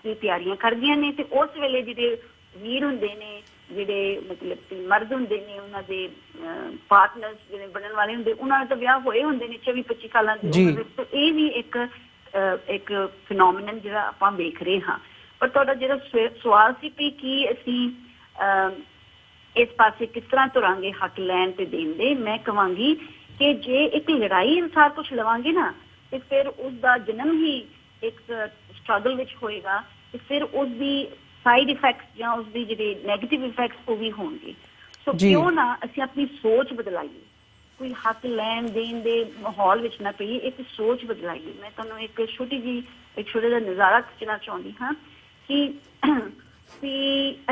ਦੀ ਤਿਆਰੀਆਂ ਕਰਦੀਆਂ ਨੇ। ਤੇ ਉਸ ਵੇਲੇ ਜਿਹੜੇ ਵੀਰ ਹੁੰਦੇ ਨੇ, ਜਿਹੜੇ ਮਤਲਬ ਮਰਦ ਹੁੰਦੇ ਨੇ, ਉਹਨਾਂ ਦੇ ਪਾਰਟਨਰਸ ਜਿਹੜੇ ਬਣਨ ਵਾਲੇ ਹੁੰਦੇ, ਉਹਨਾਂ ਦੇ ਤਾਂ ਵਿਆਹ ਹੋਏ ਹੁੰਦੇ ਨੇ 24-25 ਸਾਲਾਂ ਦੀ ਉਮਰ ਵਿੱਚ। ਤਾਂ ਇਹ ਵੀ ਇੱਕ ਫਿਨੋਮੀਨਨ ਜਿਹੜਾ ਆਪਾਂ ਵੇਖ ਰਹੇ ਹਾਂ। ਪਰ ਤੁਹਾਡਾ ਜਿਹੜਾ ਸਵਾਲ ਸੀ ਵੀ ਕੀ ਅਸੀਂ ਇਸ ਪਾਸੇ ਕਿਸ ਤਰ੍ਹਾਂ ਤੁਰਾਂਗੇ ਹੱਕ ਲੈਣ ਤੇ ਦੇਣ ਦੇ, ਮੈਂ ਕਹਾਂਗੀ ਕਿ ਜੇ ਇੱਕ ਲੜਾਈ ਅਨੁਸਾਰ ਕੁਛ ਲਵਾਂਗੇ ਨਾ, ਤੇ ਫਿਰ ਉਸਦਾ ਜਨਮ ਹੀ ਇੱਕ ਸਟਰਗਲ ਵਿੱਚ ਹੋਏਗਾ, ਤੇ ਫਿਰ ਉਸਦੀ ਸਾਈਡ ਇਫੈਕਟਸ ਜਾਂ ਉਸਦੀ ਜਿਹੜੇ ਨੈਗੇਟਿਵ ਇਫੈਕਟਸ ਉਹ ਵੀ ਹੋਣਗੇ। ਸੋ ਕਿਉਂ ਨਾ ਅਸੀਂ ਆਪਣੀ ਸੋਚ ਬਦਲਾਈਏ, ਕੋਈ ਹੱਕ ਲੈਣ ਦੇਣ ਦੇ ਮਾਹੌਲ ਵਿੱਚ ਨਾ ਪਈਏ, ਇੱਕ ਸੋਚ ਬਦਲਾਈਏ। ਮੈਂ ਤੁਹਾਨੂੰ ਇੱਕ ਛੋਟਾ ਜਿਹਾ ਨਜ਼ਾਰਾ ਖਿੱਚਣਾ ਚਾਹੁੰਦੀ ਹਾਂ ਕਿ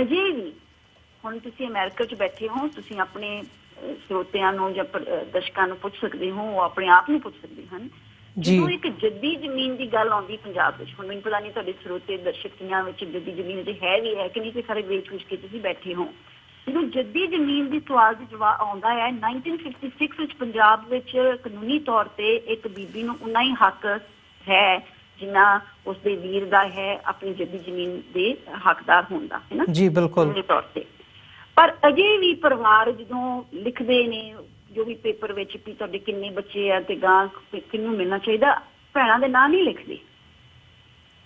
ਅਜੇ ਵੀ ਹੁਣ ਤੁਸੀਂ ਅਮਰੀਕਾ 'ਚ ਬੈਠੇ ਹੋ, ਤੁਸੀਂ ਆਪਣੇ ਸਰੋਤਿਆਂ ਨੂੰ ਜਾਂ ਦਰਸ਼ਕਾਂ ਨੂੰ ਪੁੱਛ ਸਕਦੇ ਹੋ, ਉਹ ਆਪਣੇ ਆਪ ਨੂੰ ਪੁੱਛ ਸਕਦੇ ਹਨ। ਜਦੋਂ ਇੱਕ ਜੱਦੀ ਜ਼ਮੀਨ ਦੀ ਗੱਲ ਆਉਂਦੀ ਪੰਜਾਬ ਵਿੱਚ, ਹੁਣ ਮੈਨੂੰ ਪਤਾ ਨਹੀਂ ਤੁਹਾਡੇ ਸਰੋਤੇ ਦਰਸ਼ਕਾਂ ਵਿੱਚ ਜੱਦੀ ਜ਼ਮੀਨ ਅਜੇ ਹੈ ਵੀ ਹੈ ਕਿ ਨਹੀਂ, ਕਿ ਸਾਰੇ ਵੇਚ ਕੇ ਤੁਸੀਂ ਬੈਠੇ ਹੋ। ਜਦੋਂ ਜੱਦੀ ਜ਼ਮੀਨ ਦੀ ਸਵਾਲ ਦਾ ਜਵਾਬ ਆਉਂਦਾ ਹੈ, 1956 ਵਿੱਚ ਪੰਜਾਬ ਵਿੱਚ ਕਾਨੂੰਨੀ ਤੌਰ ਤੇ ਇੱਕ ਬੀਬੀ ਨੂੰ ਉਨਾ ਹੀ ਹੱਕ ਹੈ ਜਿੰਨਾ ਉਸਦੇ ਵੀਰ ਦਾ ਹੈ ਆਪਣੀ ਜੱਦੀ ਜ਼ਮੀਨ ਦੇ ਹੱਕਦਾਰ ਹੋਣ ਦਾ, ਹੈ ਨਾ ਜੀ, ਬਿਲਕੁਲ ਤੌਰ ਤੇ। ਪਰ ਅਜੇ ਵੀ ਪਰਿਵਾਰ ਜਦੋਂ ਲਿਖਦੇ ਨੇ ਜੋ ਵੀ ਪੇਪਰ ਵਿੱਚ ਵੀ ਤੁਹਾਡੇ ਕਿੰਨੇ ਬੱਚੇ ਆ ਤੇ ਗਾਂ ਕਿਹਨੂੰ ਮਿਲਣਾ ਚਾਹੀਦਾ, ਭੈਣਾਂ ਦੇ ਨਾਂ ਨਹੀਂ ਲਿਖਦੇ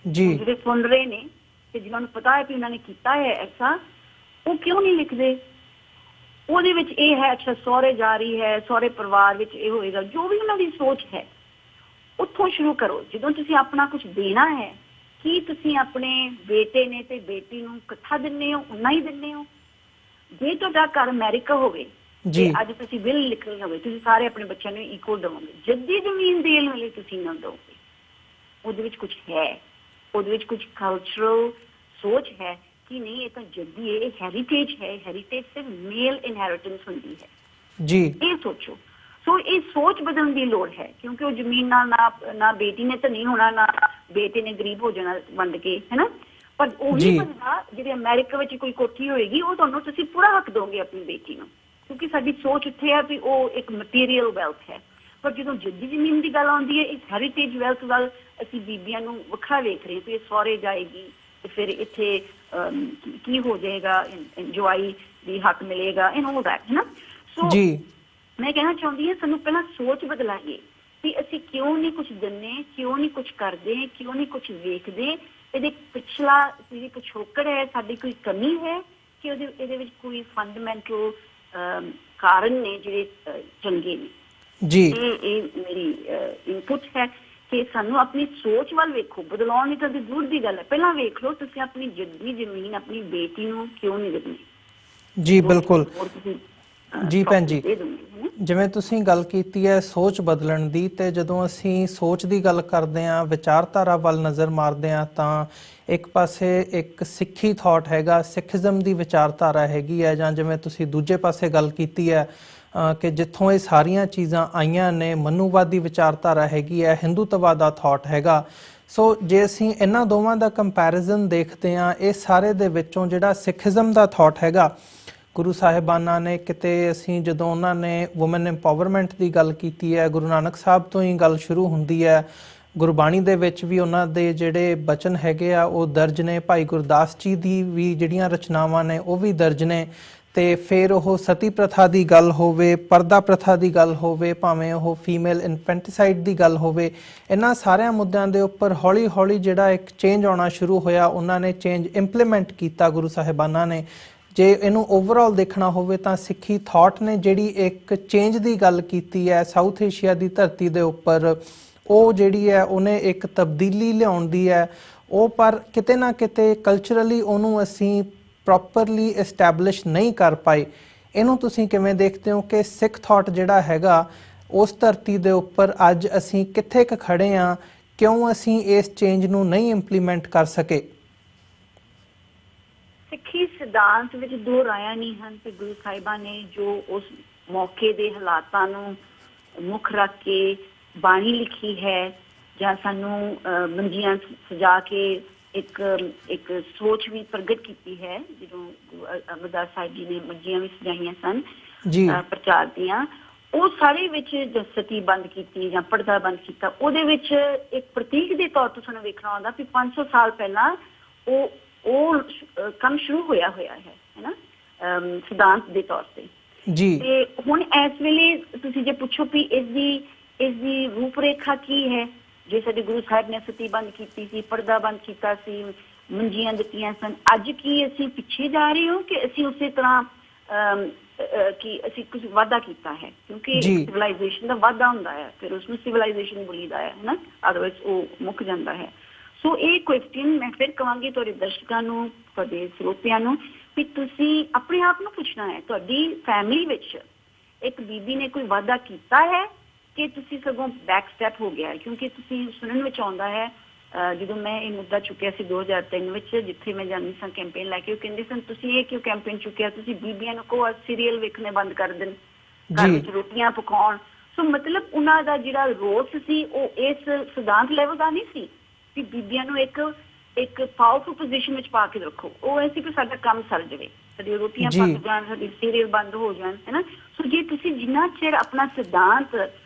ਜੀ। ਜਿਹੜੇ ਸੁਣ ਰਹੇ ਨੇ ਤੇ ਜਿਹਨਾਂ ਨੂੰ ਪਤਾ ਹੈ ਕਿ ਉਹਨਾਂ ਨੇ ਕੀਤਾ ਹੈ ਐਸਾ, ਉਹ ਕਿਉਂ ਨਹੀਂ ਲਿਖਦੇ? ਉਹਦੇ ਵਿੱਚ ਇਹ ਹੈ, ਅੱਛਾ ਸਹੁਰੇ ਜਾ ਰਹੀ ਹੈ, ਸਹੁਰੇ ਪਰਿਵਾਰ ਵਿੱਚ ਇਹ ਹੋਏਗਾ, ਜੋ ਵੀ ਉਹਨਾਂ ਦੀ ਸੋਚ ਹੈ ਉੱਥੋਂ ਸ਼ੁਰੂ ਕਰੋ। ਜਦੋਂ ਤੁਸੀਂ ਆਪਣਾ ਕੁਝ ਦੇਣਾ ਹੈ, ਕੀ ਤੁਸੀਂ ਆਪਣੇ ਬੇਟੇ ਨੇ ਤੇ ਬੇਟੀ ਨੂੰ ਇਕੱਠਾ ਦਿੰਦੇ ਹੋ, ਉਨਾ ਹੀ ਦਿੰਦੇ ਹੋ? ਜੇ ਤੁਹਾਡਾ ਘਰ ਅਮਰੀਕਾ ਹੋਵੇ ਤੇ ਅੱਜ ਤੁਸੀਂ ਬਿੱਲ ਲਿਖਣੀ ਹੋਵੇ, ਤੁਸੀਂ ਸਾਰੇ ਆਪਣੇ ਬੱਚਿਆਂ ਨੂੰ ਇਕੁਅਲ ਦੇਵੋਗੇ। ਜੱਦੀ ਜ਼ਮੀਨ ਦੇਣ ਵੇਲੇ ਤੁਸੀਂ ਨਾ ਦਿਓਗੇ। ਉਹਦੇ ਵਿੱਚ ਕੁਝ ਹੈ, ਉਹਦੇ ਵਿੱਚ ਕੁਝ ਕਲਚਰਲ ਸੋਚ ਹੈ ਕਿ ਨਹੀਂ ਇਹ ਤਾਂ ਜੱਦੀ ਹੈ, ਇਹ ਹੈਰੀਟੇਜ ਹੈ। ਹੈਰੀਟੇਜ ਸਿਰਫ ਮੇਲ ਇਨਹੈਰੀਟੈਂਸ ਹੁੰਦੀ ਹੈ ਜੀ, ਇਹ ਸੋਚੋ। ਸੋ ਇਹ ਸੋਚ ਬਦਲਣ ਦੀ ਲੋੜ ਹੈ, ਕਿਉਂਕਿ ਉਹ ਜ਼ਮੀਨ ਨਾਲ ਨਾ ਬੇਟੀ ਨੇ ਤਾਂ ਨਹੀਂ ਹੋਣਾ, ਨਾ ਬੇਟੇ ਨੇ ਗਰੀਬ ਹੋ ਜਾਣਾ ਵੰਡ ਕੇ, ਹੈ ਨਾ। ਪਰ ਉਹੀ ਬੰਦਾ ਜਿਹੜੇ ਅਮਰੀਕਾ ਵਿੱਚ ਕੋਈ ਕੋਠੀ ਹੋਏਗੀ, ਉਹ ਤੁਹਾਨੂੰ ਤੁਸੀਂ ਪੂਰਾ ਹੱਕ ਦੋਗੇ ਆਪਣੀ ਬੇਟੀ ਨੂੰ, ਕਿਉਂਕਿ ਸਾਡੀ ਸੋਚ ਇੱਥੇ ਹੈ ਵੀ ਉਹ ਇੱਕ ਮਟੀਰੀਅਲ ਵੈਲਥ ਹੈ। ਪਰ ਜਦੋਂ ਜੱਦੀ ਜ਼ਮੀਨ ਦੀ ਗੱਲ ਆਉਂਦੀ ਹੈ, ਇਸ ਹੈਰੀਟੇਜ ਵੈਲਥ ਵੱਲ ਅਸੀਂ ਬੀਬੀਆਂ ਨੂੰ ਵੱਖਰਾ ਵੇਖ ਰਹੇ ਕਿ ਇਹ ਸਹੁਰੇ ਜਾਏਗੀ ਤੇ ਫਿਰ ਇੱਥੇ ਕੀ ਹੋ ਜਾਏਗਾ, ਇੰਜੋਏ ਦੀ ਹੱਕ ਮਿਲੇਗਾ, ਇਨ ਆਲ ਦੈਟ, ਹੈ ਨਾ। ਸੋ ਮੈਂ ਕਹਿਣਾ ਚਾਹੁੰਦੀ ਹਾਂ ਸਾਨੂੰ ਪਹਿਲਾਂ ਸੋਚ ਬਦਲਾਈਏ ਕਿ ਅਸੀਂ ਕਿਉਂ ਨਹੀਂ ਕੁਝ ਦਿੰਦੇ, ਕਿਉਂ ਨਹੀਂ ਕੁਝ ਕਰਦੇ, ਕਿਉਂ ਨਹੀਂ ਕੁਝ ਵੇਖਦੇ। ਇਹਦੇ ਪਿਛਲਾ ਜਿਹੜੀ ਪਿਛੋਕੜ ਹੈ, ਸਾਡੀ ਕੋਈ ਕਮੀ ਹੈ ਕਿ ਇਹਦੇ ਵਿੱਚ ਕੋਈ ਫੰਡਾਮੈਂਟਲ ਕਾਰਨ ਨੇ ਜਿਹੜੇ ਚੰਗੇ ਨੇ ਜੀ। ਇਹ ਮੇਰੀ ਇਨਪੁਟ ਹੈ ਕਿ ਸਾਨੂੰ ਆਪਣੀ ਸੋਚ ਵੱਲ ਵੇਖੋ। ਬਦਲਾਉਣ ਦੀ ਤਾਂ ਦੂਰ ਦੀ ਗੱਲ ਹੈ, ਪਹਿਲਾਂ ਵੇਖ ਲਓ ਤੁਸੀਂ ਆਪਣੀ ਜੱਦੀ ਜ਼ਮੀਨ ਆਪਣੀ ਬੇਟੀ ਨੂੰ ਕਿਉਂ ਨਹੀਂ ਦਿੰਦੇ ਜੀ। ਬਿਲਕੁਲ ਜੀ ਭੈਣ ਜੀ, ਜਿਵੇਂ ਤੁਸੀਂ ਗੱਲ ਕੀਤੀ ਹੈ ਸੋਚ ਬਦਲਣ ਦੀ, ਤੇ ਜਦੋਂ ਅਸੀਂ ਸੋਚ ਦੀ ਗੱਲ ਕਰਦੇ ਹਾਂ, ਵਿਚਾਰਧਾਰਾ ਵੱਲ ਨਜ਼ਰ ਮਾਰਦੇ ਹਾਂ, ਤਾਂ ਇੱਕ ਪਾਸੇ ਇੱਕ ਸਿੱਖੀ ਥਾਟ ਹੈਗਾ, ਸਿੱਖੀਜ਼ਮ ਦੀ ਵਿਚਾਰਧਾਰਾ ਹੈਗੀ ਹੈ, ਜਾਂ ਜਿਵੇਂ ਤੁਸੀਂ ਦੂਜੇ ਪਾਸੇ ਗੱਲ ਕੀਤੀ ਹੈ ਕਿ ਜਿੱਥੋਂ ਇਹ ਸਾਰੀਆਂ ਚੀਜ਼ਾਂ ਆਈਆਂ ਨੇ, ਮਨੂਵਾਦੀ ਵਿਚਾਰਧਾਰਾ ਹੈਗੀ ਹੈ, ਹਿੰਦੂਤਵਾ ਦਾ ਥਾਟ ਹੈਗਾ। ਸੋ ਜੇ ਅਸੀਂ ਇਹਨਾਂ ਦੋਵਾਂ ਦਾ ਕੰਪੈਰੀਜ਼ਨ ਦੇਖਦੇ ਹਾਂ, ਇਹ ਸਾਰੇ ਦੇ ਵਿੱਚੋਂ ਜਿਹੜਾ ਸਿੱਖੀਜ਼ਮ ਦਾ ਥਾਟ ਹੈਗਾ, ਗੁਰੂ ਸਾਹਿਬਾਨਾਂ ਨੇ ਕਿਤੇ ਅਸੀਂ ਜਦੋਂ ਉਹਨਾਂ ਨੇ ਵੂਮਨ ਇੰਪਾਵਰਮੈਂਟ ਦੀ ਗੱਲ ਕੀਤੀ ਹੈ, ਗੁਰੂ ਨਾਨਕ ਸਾਹਿਬ ਤੋਂ ਹੀ ਗੱਲ ਸ਼ੁਰੂ ਹੁੰਦੀ ਹੈ। ਗੁਰਬਾਣੀ ਦੇ ਵਿੱਚ ਵੀ ਉਹਨਾਂ ਦੇ ਜਿਹੜੇ ਬਚਨ ਹੈਗੇ ਆ ਉਹ ਦਰਜ ਨੇ। ਭਾਈ ਗੁਰਦਾਸ ਜੀ ਦੀ ਵੀ ਜਿਹੜੀਆਂ ਰਚਨਾਵਾਂ ਨੇ ਉਹ ਵੀ ਦਰਜ ਨੇ। ਤੇ ਫਿਰ ਉਹ ਸਤੀ ਪ੍ਰਥਾ ਦੀ ਗੱਲ ਹੋਵੇ, ਪਰਦਾ ਪ੍ਰਥਾ ਦੀ ਗੱਲ ਹੋਵੇ, ਭਾਵੇਂ ਉਹ ਫੀਮੇਲ ਇਨਫੈਂਟੀਸਾਈਡ ਦੀ ਗੱਲ ਹੋਵੇ, ਇਹਨਾਂ ਸਾਰਿਆਂ ਮੁੱਦਿਆਂ ਦੇ ਉੱਪਰ ਹੌਲੀ ਹੌਲੀ ਜਿਹੜਾ ਇੱਕ ਚੇਂਜ ਆਉਣਾ ਸ਼ੁਰੂ ਹੋਇਆ। ਉਹਨਾਂ ਨੇ ਚੇਂਜ ਇੰਪਲੀਮੈਂਟ ਕੀਤਾ ਗੁਰੂ ਸਾਹਿਬਾਨਾਂ ਨੇ। ਜੇ ਇਹਨੂੰ ਓਵਰਆਲ ਦੇਖਣਾ ਹੋਵੇ ਤਾਂ ਸਿੱਖੀ ਥਾਟ ਨੇ ਜਿਹੜੀ ਇੱਕ ਚੇਂਜ ਦੀ ਗੱਲ ਕੀਤੀ ਹੈ ਸਾਊਥ ਏਸ਼ੀਆ ਦੀ ਧਰਤੀ ਦੇ ਉੱਪਰ, ਉਹ ਜਿਹੜੀ ਹੈ ਉਹਨੇ ਇੱਕ ਤਬਦੀਲੀ ਲਿਆਉਣ ਦੀ ਹੈ ਉਹ। ਪਰ ਕਿਤੇ ਨਾ ਕਿਤੇ ਕਲਚਰਲੀ ਉਹਨੂੰ ਅਸੀਂ ਪ੍ਰੋਪਰਲੀ ਐਸਟੈਬਲਿਸ਼ ਨਹੀਂ ਕਰ ਪਾਏ। ਇਹਨੂੰ ਤੁਸੀਂ ਕਿਵੇਂ ਦੇਖਦੇ ਹੋ ਕਿ ਸਿੱਖ ਥਾਟ ਜਿਹੜਾ ਹੈਗਾ ਉਸ ਧਰਤੀ ਦੇ ਉੱਪਰ ਅੱਜ ਅਸੀਂ ਕਿੱਥੇ ਕੁ ਖੜੇ ਹਾਂ, ਕਿਉਂ ਅਸੀਂ ਇਸ ਚੇਂਜ ਨੂੰ ਨਹੀਂ ਇੰਪਲੀਮੈਂਟ ਕਰ ਸਕੇ? ਸਿੱਖੀ ਸਿਧਾਂਤ ਵਿੱਚ ਦੋ ਰਾਇਆਂ ਨਹੀਂ ਹਨ ਤੇ ਗੁਰੂ ਸਾਹਿਬਾਂ ਨੇ ਜੋ ਉਸ ਮੌਕੇ ਦੇ ਹਾਲਾਤਾਂ ਨੂੰ ਮੁੱਖ ਰੱਖ ਕੇ ਬਾਣੀ ਲਿਖੀ ਹੈ ਜਾਂ ਸਾਨੂੰ ਮੰਜੀਆਂ ਸਜਾ ਕੇ ਇੱਕ ਸੋਚ ਵੀ ਪ੍ਰਗਟ ਕੀਤੀ ਹੈ। ਜਦੋਂ ਅਮਰਦਾਸ ਸਾਹਿਬ ਜੀ ਨੇ ਮੰਜੀਆਂ ਵੀ ਸਜਾਈਆਂ ਸਨ ਪ੍ਰਚਾਰ ਦੀਆਂ, ਉਹ ਸਾਰੇ ਵਿੱਚ ਸਤੀ ਬੰਦ ਕੀਤੀ ਜਾਂ ਪਰਦਾ ਬੰਦ ਕੀਤਾ, ਉਹਦੇ ਵਿੱਚ ਇੱਕ ਪ੍ਰਤੀਕ ਦੇ ਤੌਰ ਤੇ ਸਾਨੂੰ ਵੇਖਣਾ ਆਉਂਦਾ ਵੀ 500 ਸਾਲ ਪਹਿਲਾਂ ਉਹ ਕੰਮ ਸ਼ੁਰੂ ਹੋਇਆ ਹੈ ਨਾ ਸਿਧਾਂਤ ਦੇ ਤੌਰ ਤੇ ਜੀ। ਤੇ ਹੁਣ ਇਸ ਵੇਲੇ ਤੁਸੀਂ ਜੇ ਪੁੱਛੋ ਵੀ ਇਸ ਦੀ ਰੂਪਰੇਖਾ ਕੀ ਹੈ, ਜੇ ਸਾਡੇ ਗੁਰੂ ਸਾਹਿਬ ਨੇ ਸਤੀ ਬੰਦ ਕੀਤੀ ਸੀ, ਪਰਦਾ ਬੰਦ ਕੀਤਾ ਸੀ, ਮੰਜੀਆਂ ਦਿੱਤੀਆਂ ਸਨ, ਅੱਜ ਕੀ ਅਸੀਂ ਪਿੱਛੇ ਜਾ ਰਹੇ ਹੋ ਕਿ ਅਸੀਂ ਉਸੇ ਤਰ੍ਹਾਂ ਕਿ ਅਸੀਂ ਕੁਝ ਵਾਧਾ ਕੀਤਾ ਹੈ? ਕਿਉਂਕਿ ਸਿਵਲਾਈਜੇਸ਼ਨ ਦਾ ਵਾਧਾ ਹੁੰਦਾ ਹੈ, ਫਿਰ ਉਸਨੂੰ ਸਿਵਲਾਈਜੇਸ਼ਨ ਬੋਲੀਦਾ ਹੈ ਨਾ, ਅਦਰਵਾਈਜ਼ ਉਹ ਮੁੱਕ ਜਾਂਦਾ ਹੈ। ਸੋ ਇਹ ਕੁਐਸਚਨ ਮੈਂ ਫਿਰ ਕਹਾਂਗੀ ਤੁਹਾਡੇ ਦਰਸ਼ਕਾਂ ਨੂੰ, ਤੁਹਾਡੇ ਸਰੋਤਿਆਂ ਨੂੰ, ਵੀ ਤੁਸੀਂ ਆਪਣੇ ਆਪ ਨੂੰ ਪੁੱਛਣਾ ਹੈ ਤੁਹਾਡੀ ਫੈਮਿਲੀ ਵਿੱਚ ਇੱਕ ਬੀਬੀ ਨੇ ਕੋਈ ਵਾਧਾ ਕੀਤਾ ਹੈ ਕਿ ਤੁਸੀਂ ਸਗੋਂ ਬੈਕ ਸਟੈਪ ਹੋ ਗਿਆ ਹੈ? ਕਿਉਂਕਿ ਤੁਸੀਂ ਸੁਣਨ ਵਿੱਚ ਆਉਂਦਾ ਹੈ, ਜਦੋਂ ਮੈਂ ਇਹ ਮੁੱਦਾ ਚੁੱਕਿਆ ਸੀ 2003 ਵਿੱਚ, ਜਿੱਥੇ ਮੈਂ ਜਾਂਦੀ ਸਾਂ ਕੈਂਪੇਨ ਲੈ ਕੇ, ਉਹ ਕਹਿੰਦੇ ਸਨ ਤੁਸੀਂ ਇਹ ਕਿਉਂ ਕੈਂਪੇਨ ਚੁੱਕਿਆ, ਤੁਸੀਂ ਬੀਬੀਆਂ ਨੂੰ ਕਹੋ ਸੀਰੀਅਲ ਵੇਖਣੇ ਬੰਦ ਕਰ ਦੇਣ, ਘਰ ਵਿੱਚ ਰੋਟੀਆਂ ਪਕਾਉਣ। ਸੋ ਮਤਲਬ ਉਹਨਾਂ ਦਾ ਜਿਹੜਾ ਰੋਸ ਸੀ ਉਹ ਇਸ ਸਿਧਾਂਤ ਲੈਵਲ ਦਾ ਨਹੀਂ ਸੀ ਕਿ ਬੀਬੀਆਂ ਨੂੰ ਇੱਕ ਪਾਵਰਫੁਲ ਪੋਜੀਸ਼ਨ ਵਿੱਚ ਪਾ ਕੇ ਰੱਖੋ। ਉਹ ਐਸੀ ਕਿ ਸਾਡਾ ਕੰਮ ਸਰ ਜਾਵੇ, ਸਾਡੀ ਰੋਟੀਆਂ ਪੱਕ ਜਾਣ, ਸਾਡੀ ਸੀਰੀਅਲ ਬੰਦ ਹੋ ਜਾਣ, ਹੈ ਨਾ। ਸੋ ਜੇ ਤੁਸੀਂ ਜਿੰਨਾ ਚਿਰ ਆਪਣਾ ਸਿਧਾਂਤ